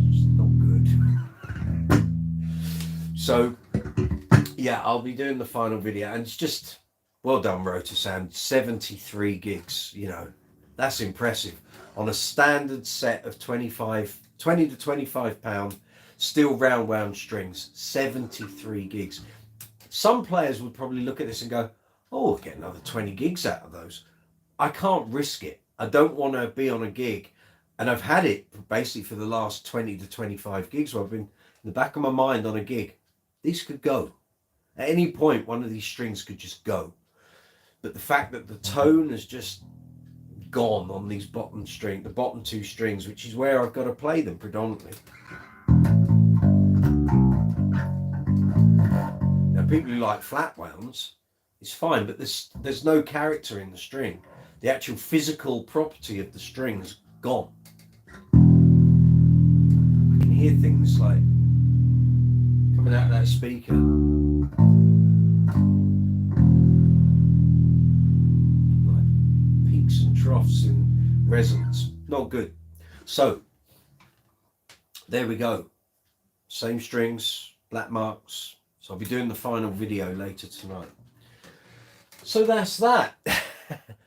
It's not good. So yeah, I'll be doing the final video, and it's just well done, Rotor Sound. 73 gigs, you know, that's impressive on a standard set of 20 to 25 pound steel round wound strings. 73 gigs. Some players would probably look at this and go, oh, I'll get another 20 gigs out of those. I can't risk it. I don't want to be on a gig, and I've had it basically for the last 20 to 25 gigs where I've been in the back of my mind on a gig. These could go. At any point, one of these strings could just go. But the fact that the tone has just gone on these bottom two strings, which is where I've got to play them predominantly. Now, people who like flat wounds, it's fine, but there's no character in the string. The actual physical property of the string's gone. I can hear things like coming out of that speaker. Like peaks and troughs in resonance. Not good. So there we go. Same strings, black marks. So I'll be doing the final video later tonight. So that's that.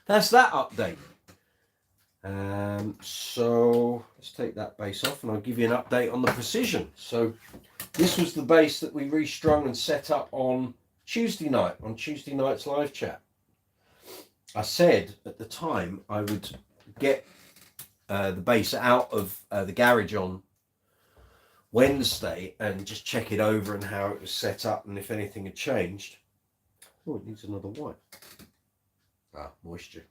That's that update. So let's take that bass off and I'll give you an update on the Precision. So this was the bass that we restrung and set up on Tuesday night, on Tuesday night's live chat. I said at the time I would get the bass out of the garage on Wednesday and just check it over and how it was set up and if anything had changed. Oh, it needs another wipe. Ah, moisture.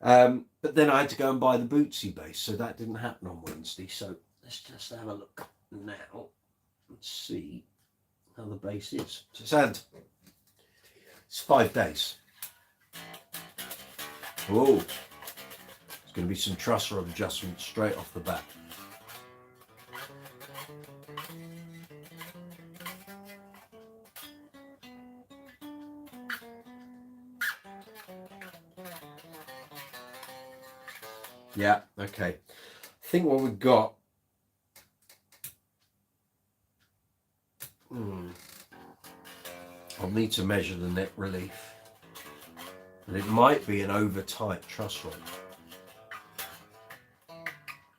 But then I had to go and buy the Bootsy bass, so that didn't happen on Wednesday. So let's just have a look now and see how the bass is. So it's 5 days. Oh, there's going to be some truss rod adjustments straight off the bat. Yeah, okay. I think what we've got, I'll need to measure the net relief. And it might be an over tight truss rod.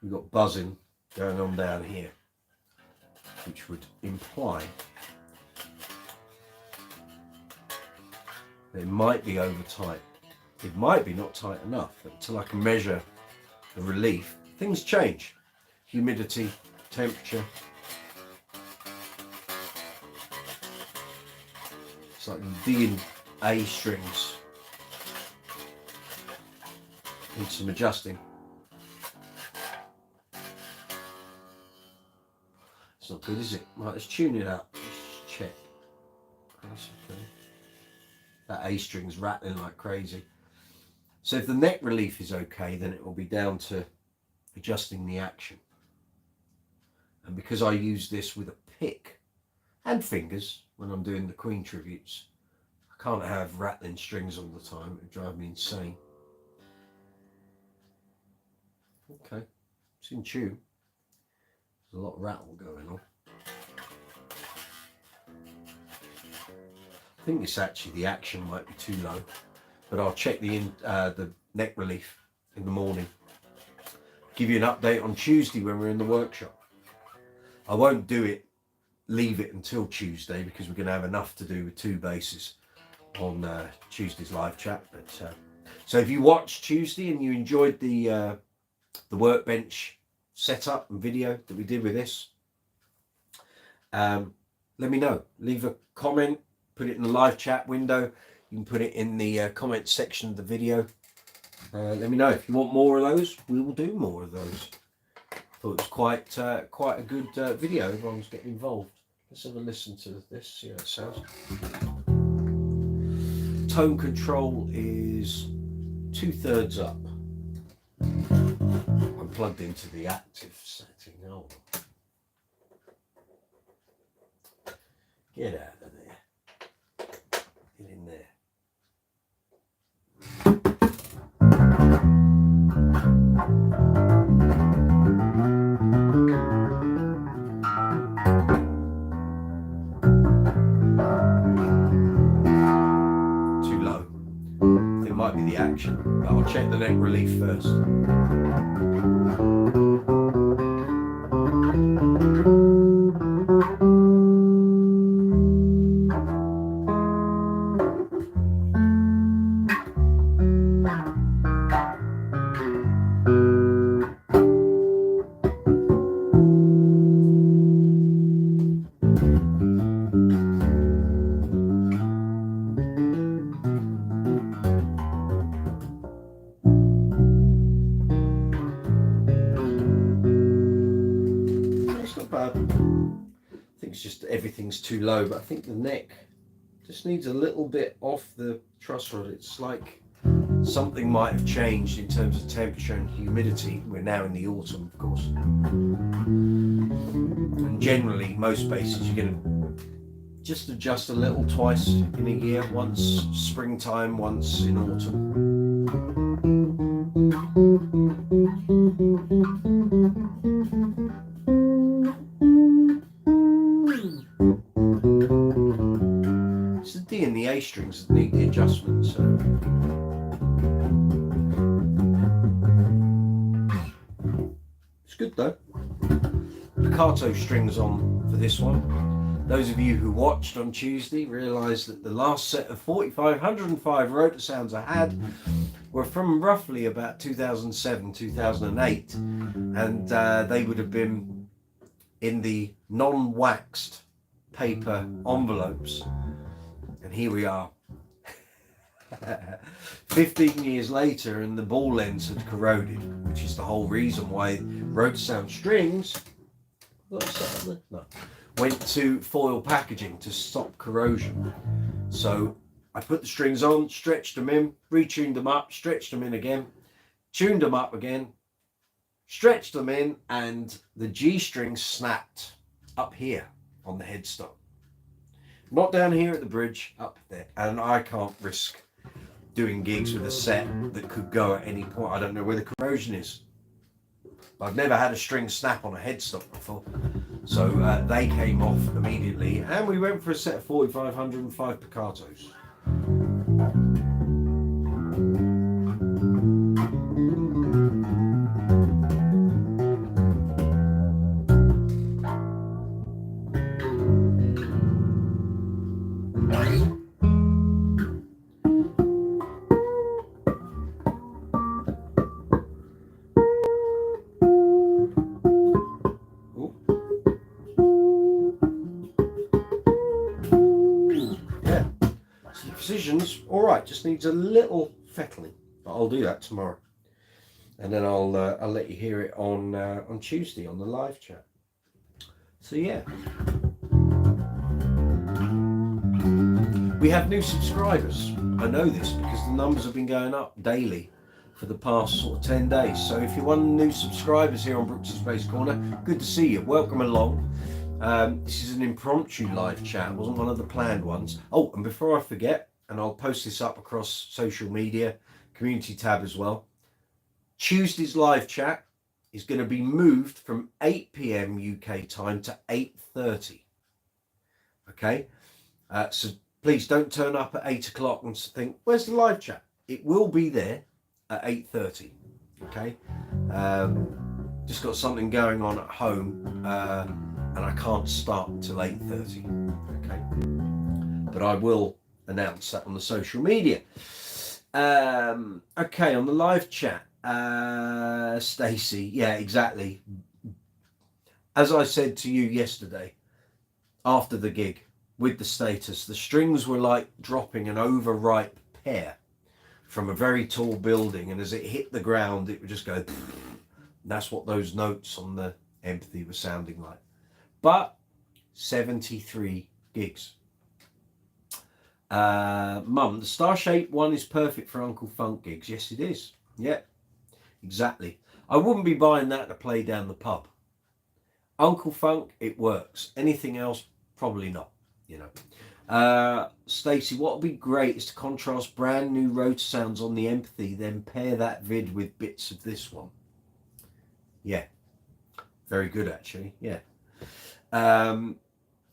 We've got buzzing going on down here, which would imply that it might be over tight. It might be not tight enough, but until I can measure the relief, things change. Humidity, temperature. It's like D and A strings. Need some adjusting. It's not good, is it? Right, let's tune it up. Let's check. That's okay. That A string's rattling like crazy. So if the neck relief is okay, then it will be down to adjusting the action. And because I use this with a pick and fingers when I'm doing the Queen tributes, I can't have rattling strings all the time. It would drive me insane. Okay, it's in tune. There's a lot of rattle going on. I think it's actually the action might be too low, but I'll check the neck relief in the morning. Give you an update on Tuesday when we're in the workshop. I won't leave it until Tuesday because we're going to have enough to do with 2 basses on Tuesday's live chat. But so if you watched Tuesday and you enjoyed the workbench setup and video that we did with this, let me know. Leave a comment, put it in the live chat window. You can put it in the comment section of the video. Let me know if you want more of those. We will do more of those. Thought it was quite a good video. Everyone's getting involved. Let's have a listen to this, see how it sounds. Tone control is 2/3 up. I'm plugged into the active setting. Oh. Get out of there. Get in there. Too low. It might be the action, but I'll check the neck relief first. Everything's too low, but I think the neck just needs a little bit off the truss rod. It's like something might have changed in terms of temperature and humidity. We're now in the autumn, of course, and generally most basses you're going to just adjust a little twice in a year, once springtime, once in autumn. It's the D and the A strings that need the adjustment, so it's good though. Piccato strings on for this one. Those of you who watched on Tuesday realise that the last set of 105 rotor sounds I had were from roughly about 2007, 2008, and they would have been in the non-waxed paper envelopes. And here we are 15 years later, and the ball ends had corroded, which is the whole reason why rotor sound strings went to foil packaging to stop corrosion. So I put the strings on, stretched them in, retuned them up, stretched them in again, tuned them up again, stretched them in, and the G string snapped up here on the headstock. Not down here at the bridge, up there. And I can't risk doing gigs with a set that could go at any point. I don't know where the corrosion is. I've never had a string snap on a headstock before. So they came off immediately. And we went for a set of 4505 piccatos. Precision's all right, just needs a little fettling, but I'll do that tomorrow, and then I'll let you hear it on Tuesday on the live chat. So yeah. We have new subscribers. I know this because the numbers have been going up daily for the past sort of 10 days. So if you're one of the new subscribers here on Brooks's Bass Corner, good to see you. Welcome along. This is an impromptu live chat. It wasn't one of the planned ones. Oh, and before I forget, and I'll post this up across social media, community tab as well. Tuesday's live chat is going to be moved from 8 p.m. UK time to 8:30. Okay, so please don't turn up at 8 o'clock and think, where's the live chat? It will be there at 8:30. Okay, just got something going on at home and I can't start until 8:30. Okay, but I will announce that on the social media. Okay, on the live chat, Stacy, yeah, exactly. As I said to you yesterday, after the gig with the status, the strings were like dropping an overripe pear from a very tall building, and as it hit the ground, it would just go. That's what those notes on the Empathy were sounding like. But 73 gigs. Mum, the star-shaped one is perfect for Uncle Funk gigs. Yes, it is. Yeah, exactly. I wouldn't be buying that to play down the pub. Uncle Funk, it works. Anything else, probably not, you know. Stacey, what would be great is to contrast brand new rotor sounds on the Empathy, then pair that vid with bits of this one. Yeah, very good actually, yeah.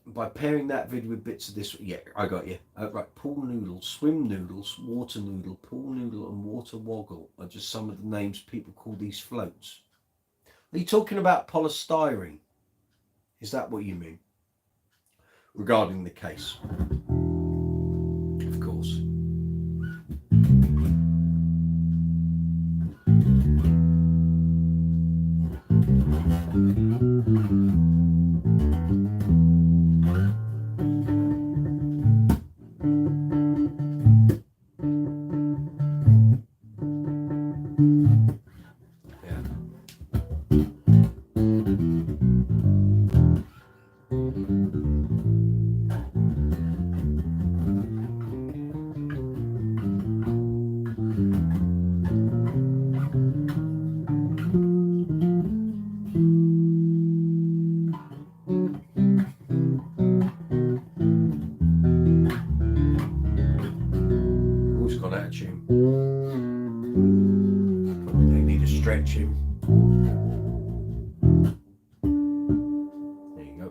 By pairing that vid with bits of this, yeah, I got you. Right, pool noodle, swim noodles, water noodle, pool noodle and water woggle are just some of the names people call these floats. Are you talking about polystyrene? Is that what you mean? Regarding the case, of course. They need to stretch him. There you go.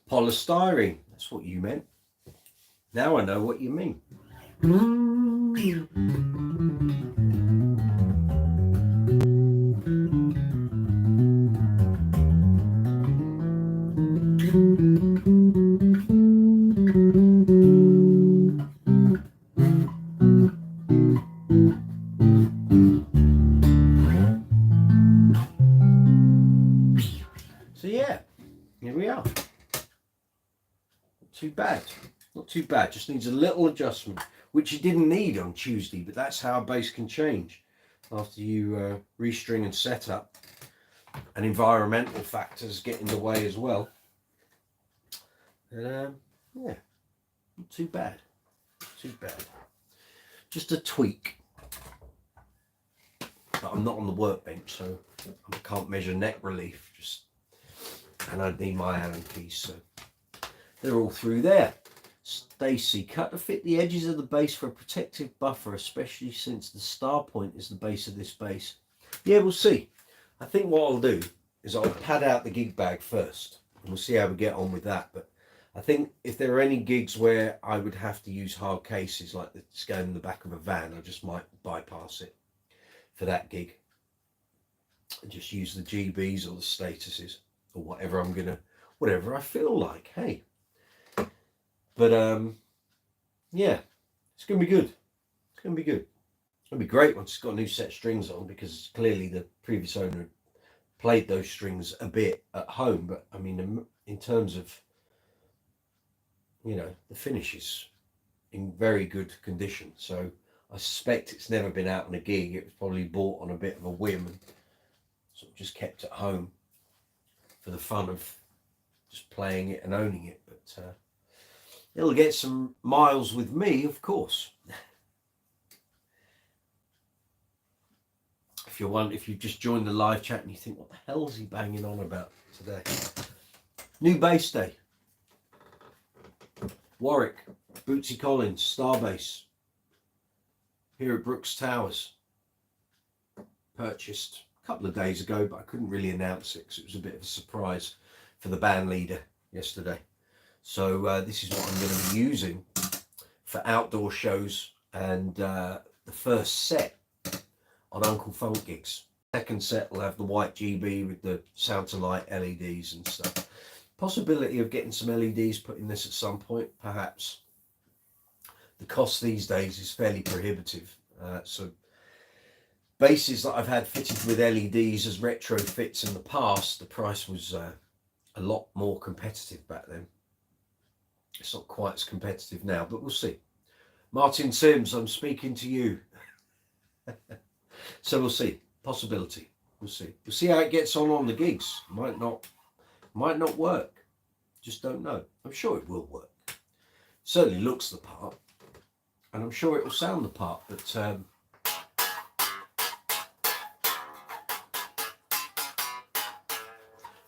Polystyrene, that's what you meant. Now I know what you mean. So yeah, here we are. Too bad, not too bad, just needs a little adjustment, which you didn't need on Tuesday, but that's how a bass can change after you restring and set up, and environmental factors get in the way as well. Yeah, not too bad, just a tweak, but I'm not on the workbench, so I can't measure neck relief, and I need my Allen keys, so they're all through there. Stacy, cut to fit the edges of the bass for a protective buffer, especially since the star point is the base of this bass. Yeah, we'll see. I think what I'll do is I'll pad out the gig bag first, and we'll see how we get on with that. But I think if there are any gigs where I would have to use hard cases like this going in the back of a van, I just might bypass it for that gig and just use the GBs or the statuses or whatever whatever I feel like. Hey, but yeah, it's gonna be good. It's gonna be good. It's gonna be great once it's got a new set of strings on, because clearly the previous owner played those strings a bit at home. But I mean, in terms of, you know, the finish is in very good condition. So I suspect it's never been out on a gig. It was probably bought on a bit of a whim and sort of just kept at home for the fun of just playing it and owning it. But it'll get some miles with me, of course. If you just joined the live chat and you think, what the hell is he banging on about today? New bass day. Warwick, Bootsy Collins, Starbase, here at Brooks Towers. Purchased a couple of days ago, but I couldn't really announce it because it was a bit of a surprise for the band leader yesterday. So this is what I'm going to be using for outdoor shows and the first set on Uncle Funk gigs. Second set will have the white GB with the sound to light LEDs and stuff. Possibility of getting some LEDs put in this at some point, perhaps. The cost these days is fairly prohibitive. So basses that I've had fitted with LEDs as retrofits in the past, the price was a lot more competitive back then. It's not quite as competitive now, but we'll see. Martin Sims, I'm speaking to you. So we'll see. Possibility. We'll see. We'll see how it gets on the gigs. Might not work. Just don't know. I'm sure it will work. Certainly looks the part, and I'm sure it will sound the part. But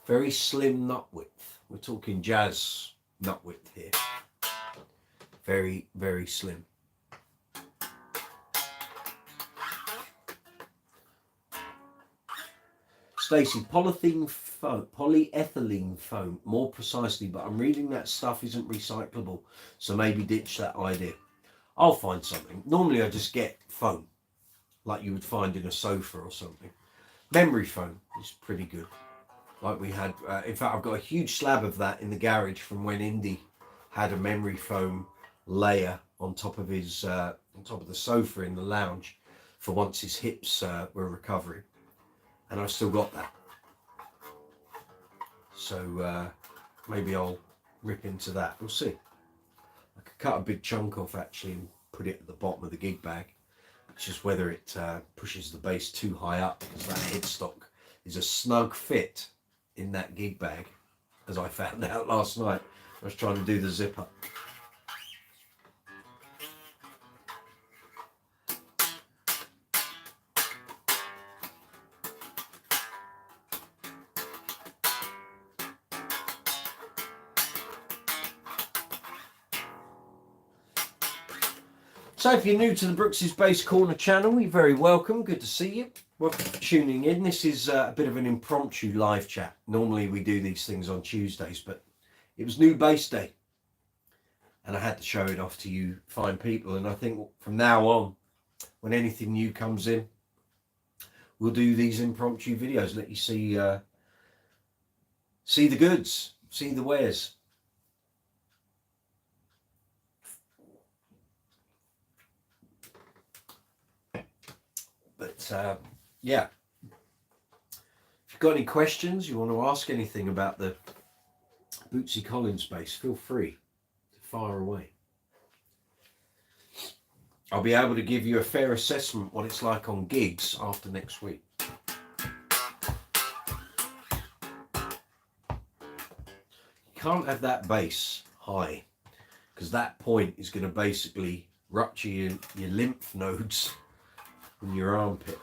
very slim nut width. We're talking jazz nut width here. Very, very slim. Stacey, polyethylene foam, more precisely, but I'm reading that stuff isn't recyclable, so maybe ditch that idea. I'll find something. Normally I just get foam, like you would find in a sofa or something. Memory foam is pretty good. Like we had, in fact, I've got a huge slab of that in the garage from when Indy had a memory foam layer on top of his, on top of the sofa in the lounge for once his hips were recovering. And I've still got that. So maybe I'll rip into that. We'll see. I could cut a big chunk off actually and put it at the bottom of the gig bag. It's just whether it pushes the bass too high up, because that headstock is a snug fit in that gig bag, as I found out last night. I was trying to do the zip up. So if you're new to the Brooks's Bass Corner channel, you're very welcome. Good to see you. Welcome for tuning in. This is a bit of an impromptu live chat. Normally we do these things on Tuesdays, but it was new bass day. And I had to show it off to you fine people. And I think from now on, when anything new comes in, we'll do these impromptu videos. Let you see the goods, see the wares. But yeah, if you've got any questions, you want to ask anything about the Bootsy Collins bass, feel free to fire away. I'll be able to give you a fair assessment what it's like on gigs after next week. You can't have that bass high, because that point is going to basically rupture your lymph nodes in your armpit.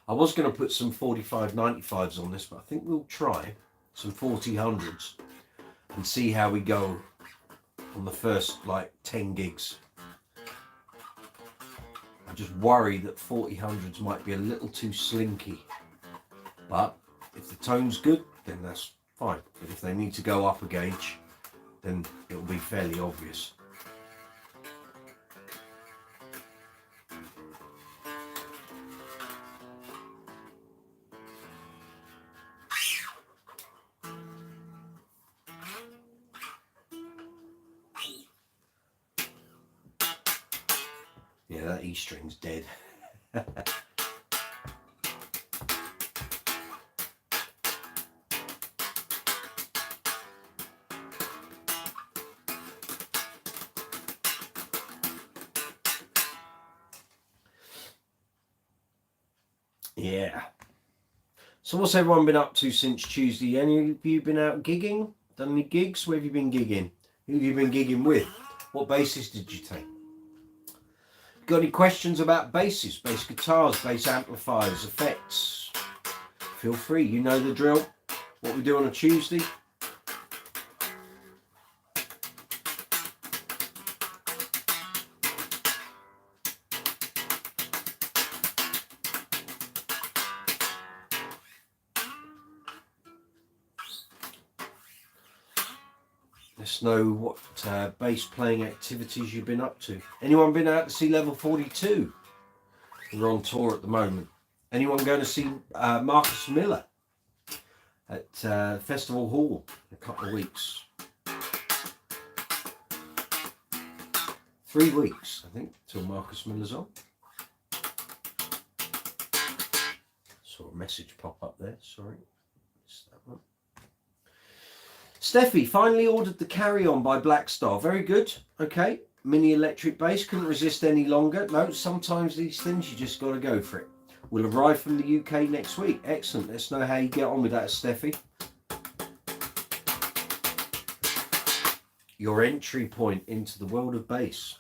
I was going to put some 4595s on this, but I think we'll try some 4000s and see how we go on the first like 10 gigs. I just worry that 4000s might be a little too slinky. But if the tone's good, then that's fine. But if they need to go up a gauge, then it'll be fairly obvious. Yeah, that E string's dead. Yeah. So what's everyone been up to since Tuesday? Any of you been out gigging? Done any gigs? Where have you been gigging? Who have you been gigging with? What basses did you take? Got any questions about basses, bass guitars, bass amplifiers, effects? Feel free, you know the drill. What we do on a Tuesday. Let us know what bass playing activities you've been up to. Anyone been out to see Level 42? We're on tour at the moment. Anyone going to see Marcus Miller at Festival Hall in a couple of weeks? 3 weeks, I think, till Marcus Miller's on. Saw a message pop up there, sorry. Missed that one. Steffi finally ordered the Carry On by Blackstar. Very good. Okay. Mini electric bass. Couldn't resist any longer. No, sometimes these things you just got to go for it. Will arrive from the UK next week. Excellent. Let's know how you get on with that, Steffi. Your entry point into the world of bass.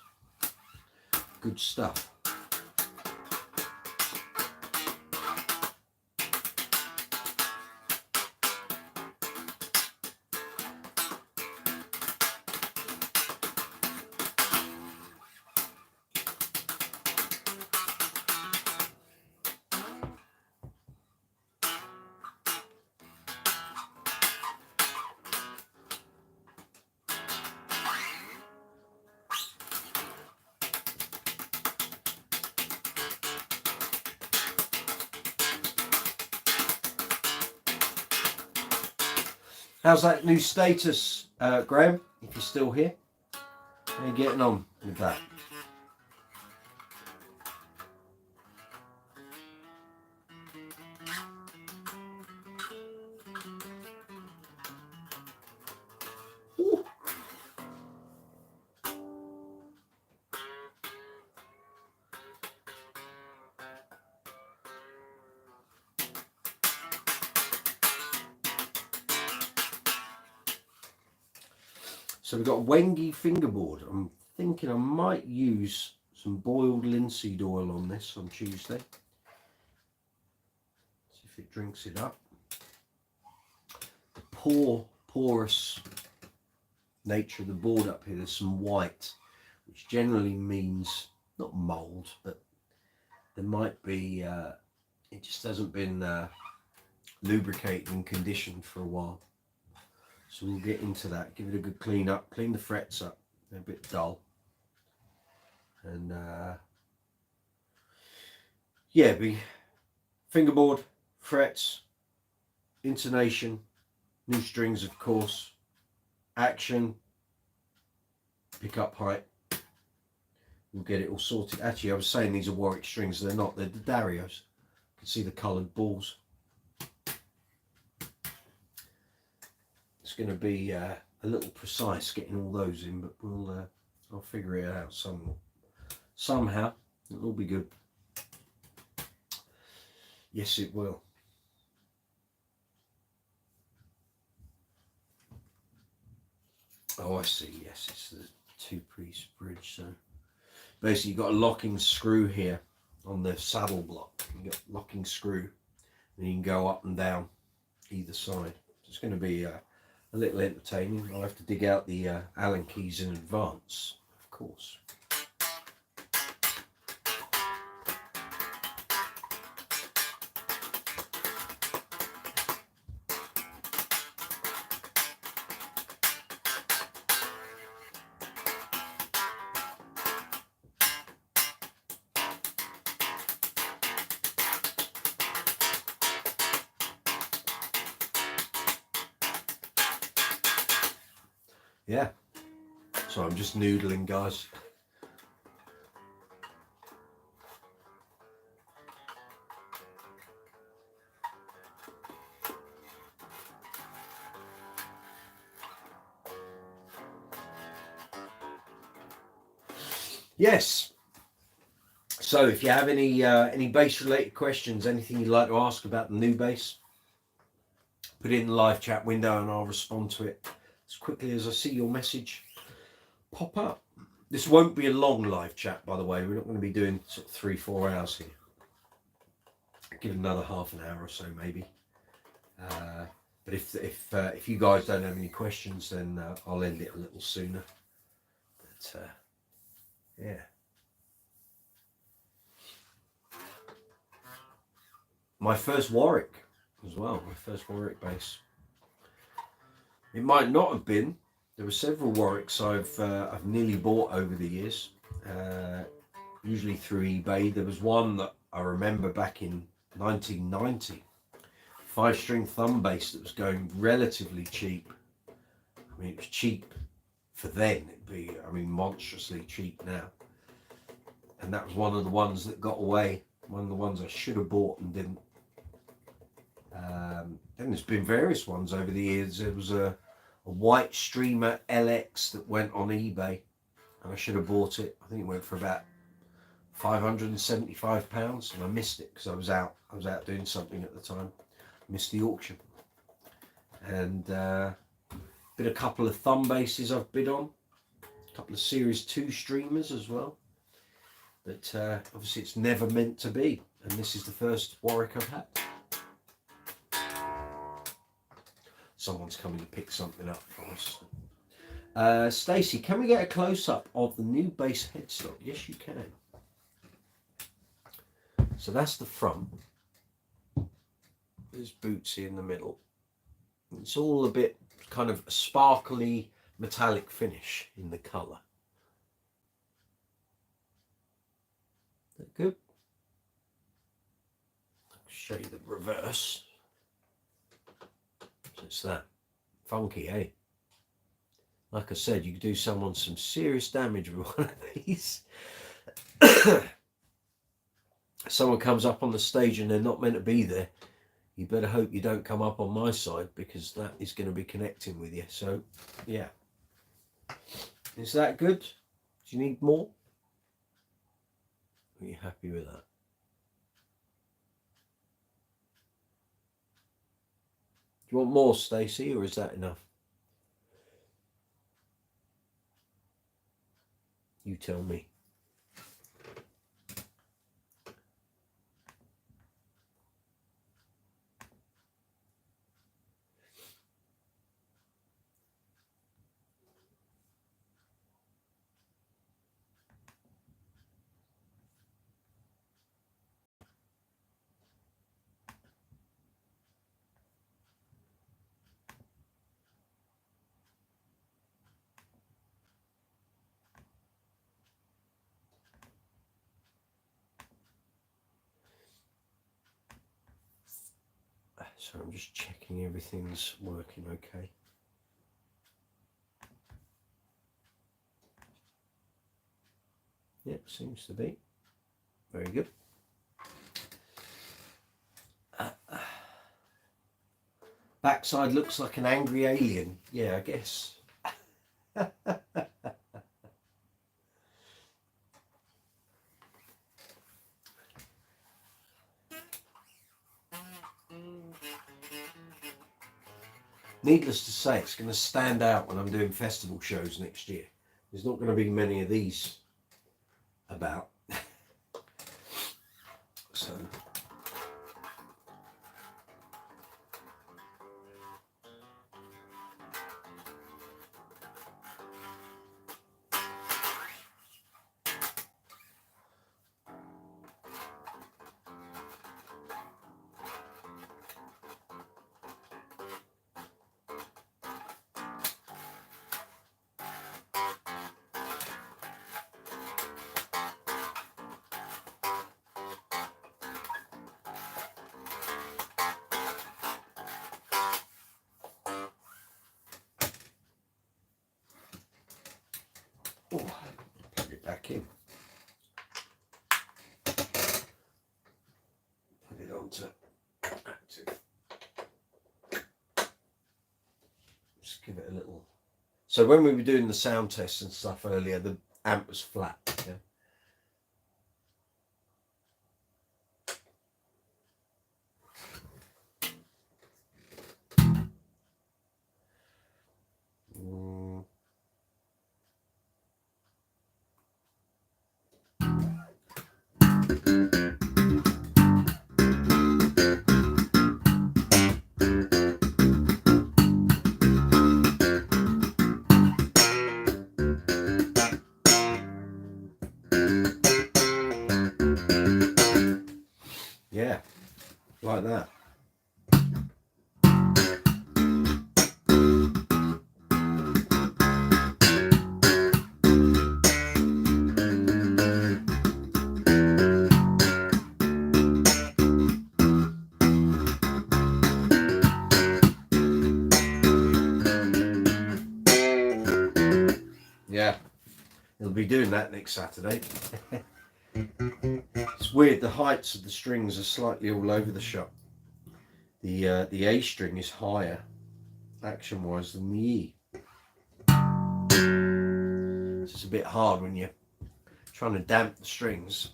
Good stuff. How's that new status, Graham, if you're still here? How are you getting on with that? Ooh. So we've got a Wengi fingerboard. I'm thinking I might use some boiled linseed oil on this on Tuesday. See if it drinks it up. The porous nature of the board up here, there's some white, which generally means not mould, but there might be, it just hasn't been lubricated and conditioned for a while. So we'll get into that, give it a good clean up, clean the frets up, they're a bit dull. And yeah, be fingerboard, frets, intonation, new strings of course, action, pickup height. We'll get it all sorted. Actually, I was saying these are Warwick strings, they're not, they're the Darios. You can see the coloured balls. It's going to be a little precise getting all those in, but we'll I'll figure it out somehow. It'll all be good. Yes, it will. Oh, I see. Yes, it's the two-piece bridge. So basically, you've got a locking screw here on the saddle block. You've got a locking screw, and you can go up and down either side. It's going to be a little entertaining. I'll have to dig out the Allen keys in advance, of course. Yeah, so I'm just noodling, guys. Yes. So if you have any bass related questions, anything you'd like to ask about the new bass, put it in the live chat window and I'll respond to it as quickly as I see your message pop up. This won't be a long live chat, by the way. We're not going to be doing sort of 3-4 hours here. Give it another half an hour or so, maybe. But if you guys don't have any questions, then I'll end it a little sooner. But yeah. My first Warwick as well. My first Warwick bass. It might not have been. There were several Warwicks I've nearly bought over the years. Usually through eBay. There was one that I remember back in 1990. 5-string thumb bass that was going relatively cheap. I mean, it was cheap for then. It'd be, I mean, monstrously cheap now. And that was one of the ones that got away. One of the ones I should have bought and didn't. And there's been various ones over the years. There was a white Streamer LX that went on eBay, and I should have bought it. I think it went for about £575, and I missed it because I was out doing something at the time. Missed the auction. And bid a couple of thumb basses I've bid on, a couple of Series 2 Streamers as well. But obviously it's never meant to be, and this is the first Warwick I've had. Someone's coming to pick something up for us. Stacey, can we get a close-up of the new bass headstock? Yes, you can. So that's the front. There's Bootsy in the middle. It's all a bit kind of sparkly metallic finish in the colour. Is that good? I'll show you the reverse. So it's that. Funky, eh? Like I said, you could do someone some serious damage with one of these. Someone comes up on the stage and they're not meant to be there. You better hope you don't come up on my side, because that is going to be connecting with you. So, yeah. Is that good? Do you need more? Are you happy with that? Do you want more, Stacey, or is that enough? You tell me. So I'm just checking everything's working okay. Yep, seems to be. Very good. Backside looks like an angry alien. Yeah, I guess. Needless to say, it's going to stand out when I'm doing festival shows next year. There's not going to be many of these about. So it back in. Put it onto active. Just give it a little. So when we were doing the sound tests and stuff earlier, the amp was flat. Yeah. Yeah, like that. Yeah, he'll be doing that next Saturday. It's weird, the heights of the strings are slightly all over the shop. The A string is higher action wise than the E. So it's a bit hard when you're trying to damp the strings.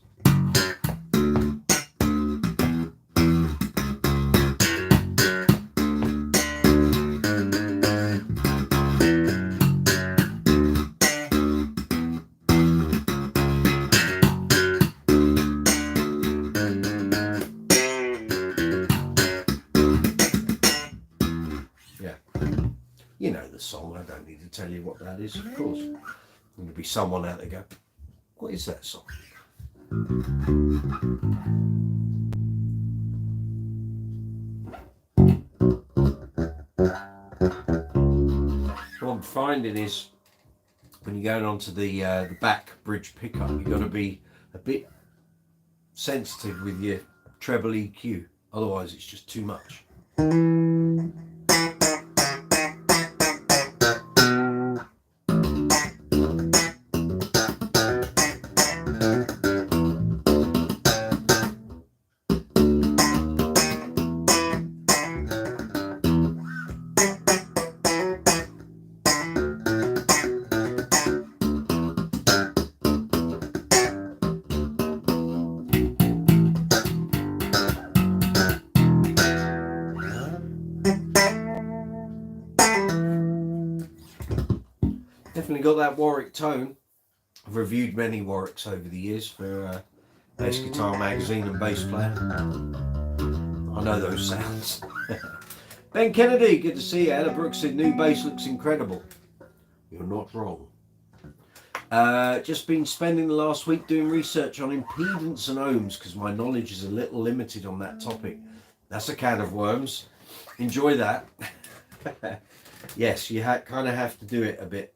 You know the song, I don't need to tell you what that is, of course. There's going to be someone out there go, what is that song? What I'm finding is, when you're going onto the back bridge pickup, you've got to be a bit sensitive with your treble EQ, otherwise it's just too much. Definitely got that Warwick tone. I've reviewed many Warwicks over the years for Bass Guitar Magazine and Bass Player. I know those sounds. Ben Kennedy, good to see you. Ella Brooks said new bass looks incredible. You're not wrong. Just been spending the last week doing research on impedance and ohms because my knowledge is a little limited on that topic. That's a can of worms. Enjoy that. Yes, you kind of have to do it a bit.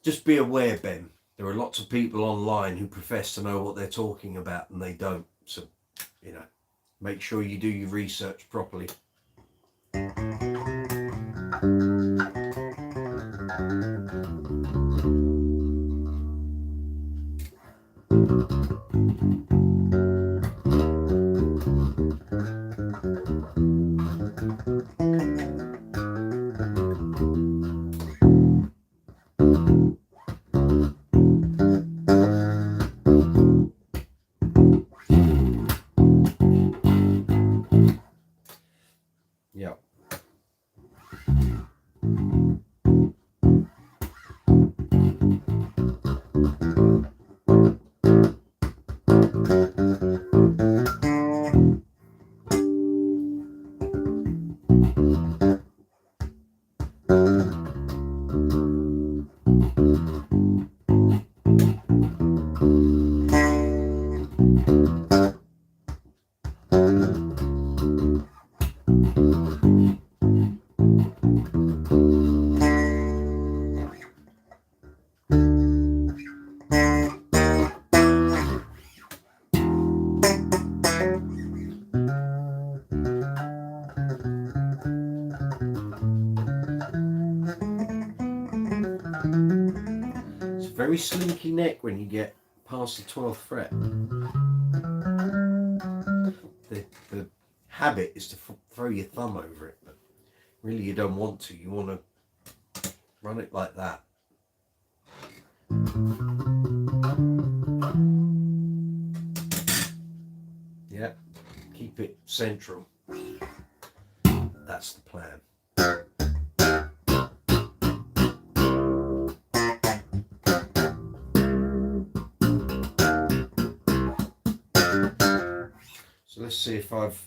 Just be aware, Ben. There are lots of people online who profess to know what they're talking about and they don't. So, you know, make sure you do your research properly. very slinky neck when you get past the 12th fret. The habit is to throw your thumb over it, but really you don't want to. You want to run it like that. Yeah, keep it central. That's the plan. So let's see if I've...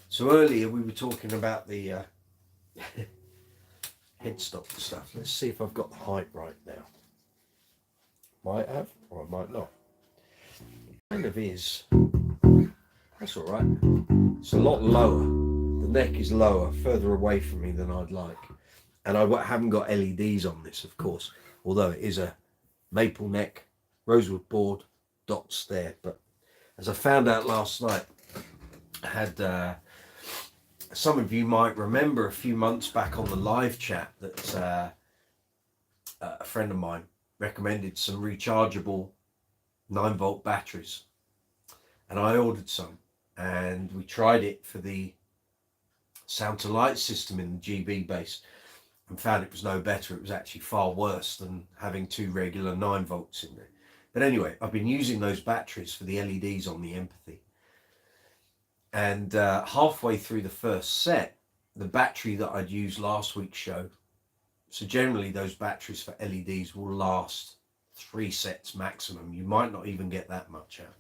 So earlier we were talking about the headstock stuff. Let's see if I've got the height right now. Might have, or I might not. It kind of is. That's all right. It's a lot lower. The neck is lower, further away from me than I'd like. And I haven't got LEDs on this, of course, although it is a maple neck, rosewood board, dots there. But as I found out last night, I had... some of you might remember a few months back on the live chat that a friend of mine recommended some rechargeable 9-volt batteries, and I ordered some, and we tried it for the sound to light system in the GB bass and found it was no better. It was actually far worse than having 2 regular 9 volts in there. But anyway, I've been using those batteries for the LEDs on the Empathy. And halfway through the first set, the battery that I'd used last week's show, so generally those batteries for LEDs will last 3 sets maximum. You might not even get that much out.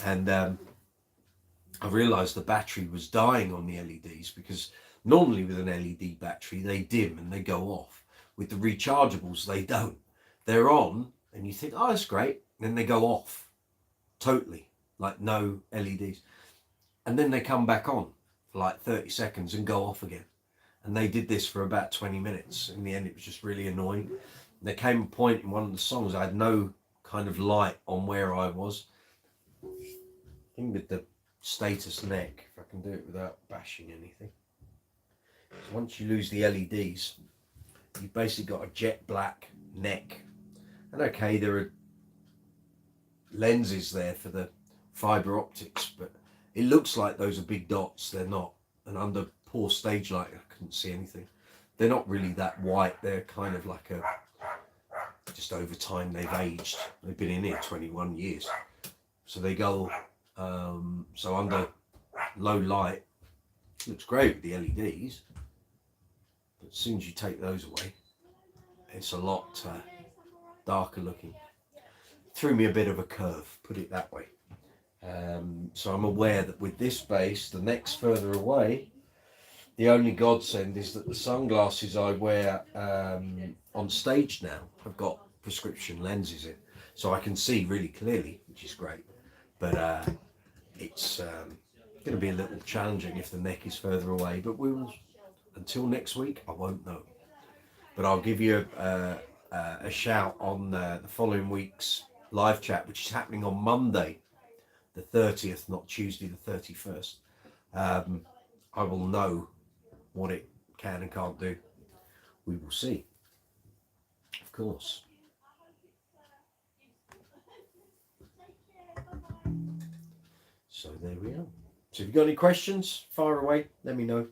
And I realized the battery was dying on the LEDs, because normally with an LED battery, they dim and they go off. With the rechargeables, they don't. They're on and you think, oh, that's great. And then they go off totally, like no LEDs. And then they come back on for like 30 seconds and go off again. And they did this for about 20 minutes. In the end, it was just really annoying. And there came a point in one of the songs, I had no kind of light on where I was. I think with the status neck, if I can do it without bashing anything. So once you lose the LEDs, you've basically got a jet black neck. And okay, there are lenses there for the fiber optics, but it looks like those are big dots. They're not. And under poor stage light, I couldn't see anything. They're not really that white. They're kind of like a, just over time they've aged. They've been in here 21 years. So they go, so under low light, it looks great with the LEDs. But as soon as you take those away, it's a lot darker looking. Threw me a bit of a curve, put it that way. So I'm aware that with this bass, the neck's further away. The only godsend is that the sunglasses I wear on stage now have got prescription lenses in, so I can see really clearly, which is great. But it's going to be a little challenging if the neck is further away. But we will, until next week, I won't know. But I'll give you a shout on the following week's live chat, which is happening on Monday, the 30th, not Tuesday the 31st. I will know what it can and can't do. We will see, of course. So there we are. So if you've got any questions, fire away, let me know.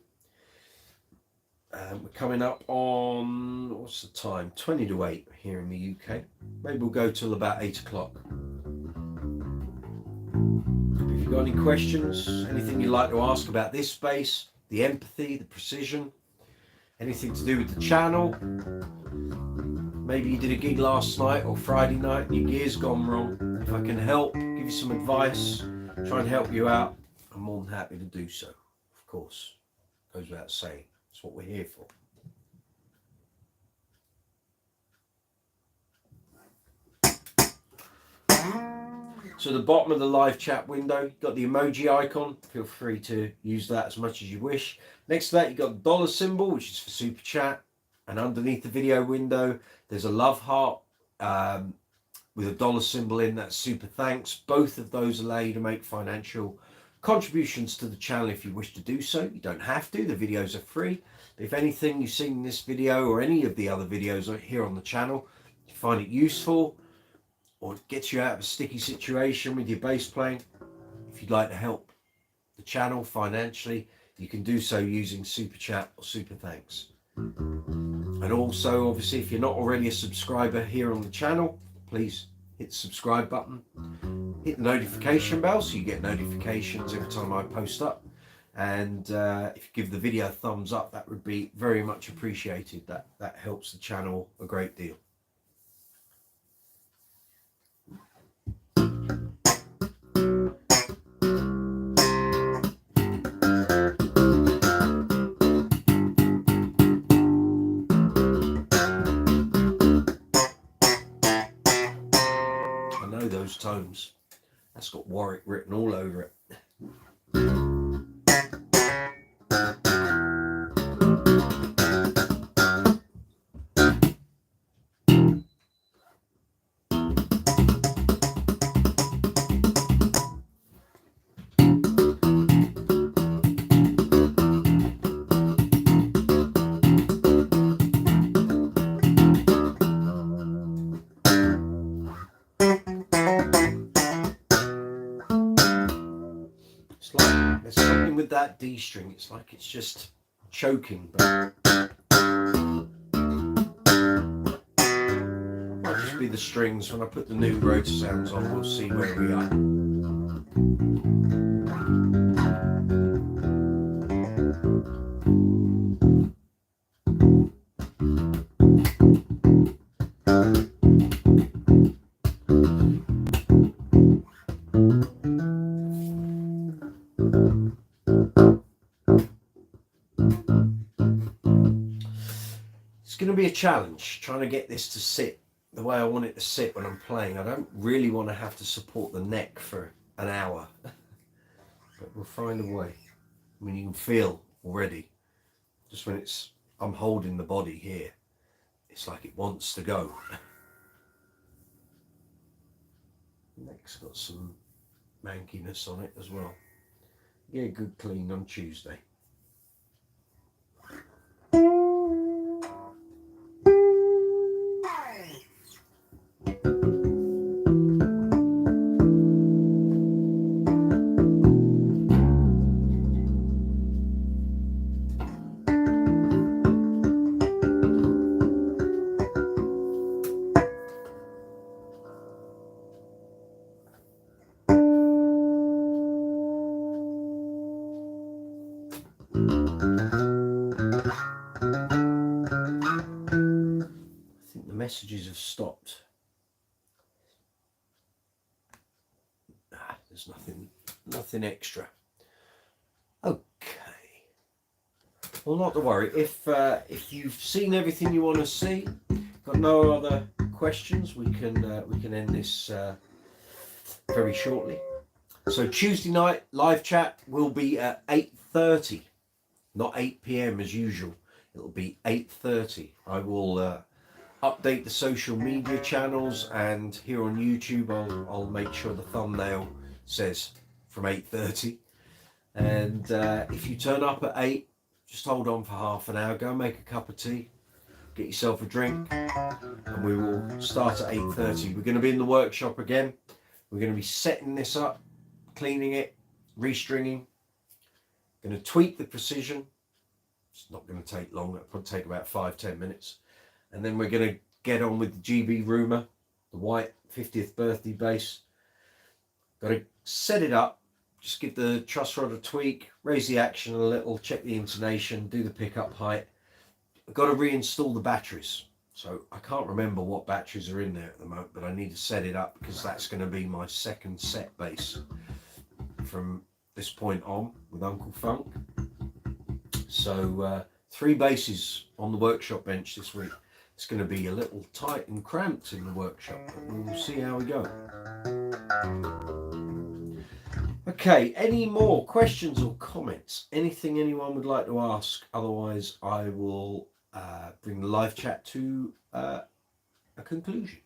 We're coming up on, what's the time? 20 to 8 here in the UK. Maybe we'll go till about 8 o'clock. If you've got any questions, anything you'd like to ask about this bass, the Empathy, the Precision, anything to do with the channel, maybe you did a gig last night or Friday night and your gear's gone wrong. If I can help, give you some advice, try and help you out, I'm more than happy to do so, of course. Goes without saying, that's what we're here for. So the bottom of the live chat window, you've got the emoji icon. Feel free to use that as much as you wish. Next to that, you've got the dollar symbol, which is for super chat. And underneath the video window, there's a love heart with a dollar symbol in. That's super thanks. Both of those allow you to make financial contributions to the channel if you wish to do so. You don't have to. The videos are free. If anything you've seen in this video or any of the other videos here on the channel If you find it useful or it gets you out of a sticky situation with your bass playing, if you'd like to help the channel financially, you can do so using Super Chat or Super Thanks. And also, obviously, if you're not already a subscriber here on the channel, please hit the subscribe button, hit the notification bell so you get notifications every time I post up. And if you give the video a thumbs up, that would be very much appreciated. That helps the channel a great deal. I know those tones. That's got Warwick written all over it. It's like there's something with that D string. It's like it's just choking, but might just be the strings. When I put the new rotor sounds on, we'll see where we are. It's going to be a challenge trying to get this to sit the way I want it to sit when I'm playing. I don't really want to have to support the neck for an hour, but we'll find a way. I mean, you can feel already, just when I'm holding the body here, it's like it wants to go. Neck's got some mankiness on it as well. Yeah, good clean on Tuesday. Messages have stopped. There's nothing extra. Okay. Well, not to worry. If you've seen everything you want to see, got no other questions, we can end this very shortly. So Tuesday night live chat will be at 8:30, not 8 p.m. as usual. It'll be 8:30. I will update the social media channels, and here on YouTube I'll make sure the thumbnail says from 8:30. And if you turn up at 8, just hold on for half an hour, go make a cup of tea, get yourself a drink, and we will start at 8:30. We're going to be in the workshop again. We're going to be setting this up, cleaning it, restringing, going to tweak the precision. It's not going to take long, it'll probably take about 5-10 minutes. And then we're going to get on with the GB Rumour, the white 50th birthday bass. Got to set it up, just give the truss rod a tweak, raise the action a little, check the intonation, do the pickup height. I've got to reinstall the batteries. So I can't remember what batteries are in there at the moment, but I need to set it up because that's going to be my second set bass from this point on with Uncle Funk. So 3 basses on the workshop bench this week. It's going to be a little tight and cramped in the workshop, but we'll see how we go. Okay, any more questions or comments? Anything anyone would like to ask? Otherwise, I will bring the live chat to a conclusion.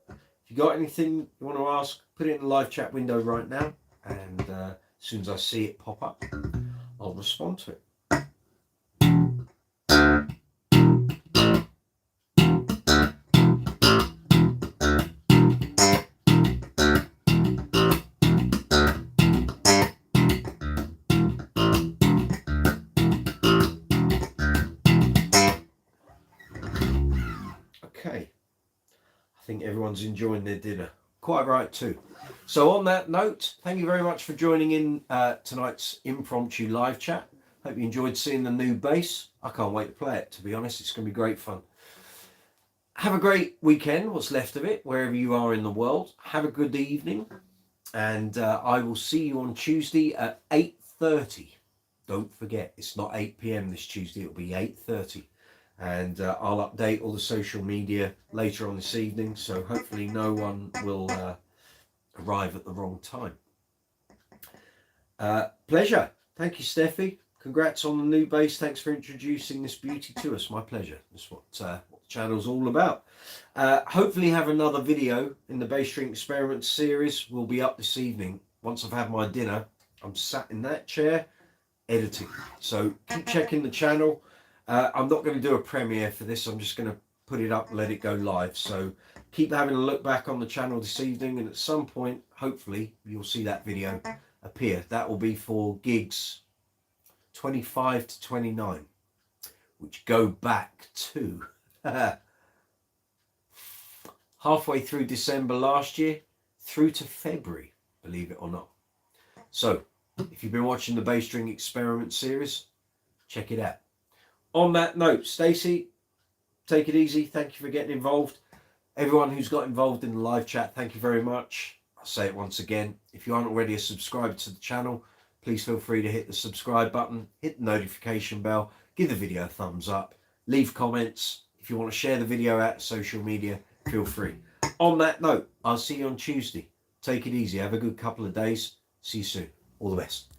If you got anything you want to ask, put it in the live chat window right now, and as soon as I see it pop up, I'll respond to it. Okay. I think everyone's enjoying their dinner. Quite right too. So on that note, thank you very much for joining in tonight's impromptu live chat. Hope you enjoyed seeing the new bass. I can't wait to play it, to be honest. It's going to be great fun. Have a great weekend, what's left of it, wherever you are in the world. Have a good evening. And I will see you on Tuesday at 8:30. Don't forget, it's not 8 p.m. this Tuesday. It'll be 8:30. And I'll update all the social media later on this evening. So hopefully no one will arrive at the wrong time. Pleasure. Thank you, Steffi. Congrats on the new bass. Thanks for introducing this beauty to us. My pleasure. That's what the channel's all about. Hopefully have another video in the Bass String Experiments series. Will be up this evening. Once I've had my dinner, I'm sat in that chair editing. So keep checking the channel. I'm not going to do a premiere for this. I'm just going to put it up and let it go live. So keep having a look back on the channel this evening. And at some point, hopefully, you'll see that video appear. That will be for gigs 25 to 29, which go back to halfway through December last year through to February, believe it or not. So if you've been watching the Bass String Experiment series, check it out. On that note, Stacey, take it easy. Thank you for getting involved. Everyone who's got involved in the live chat, thank you very much. I'll say it once again. If you aren't already a subscriber to the channel, please feel free to hit the subscribe button, hit the notification bell, give the video a thumbs up, leave comments. If you want to share the video out to social media, feel free. On that note, I'll see you on Tuesday. Take it easy. Have a good couple of days. See you soon. All the best.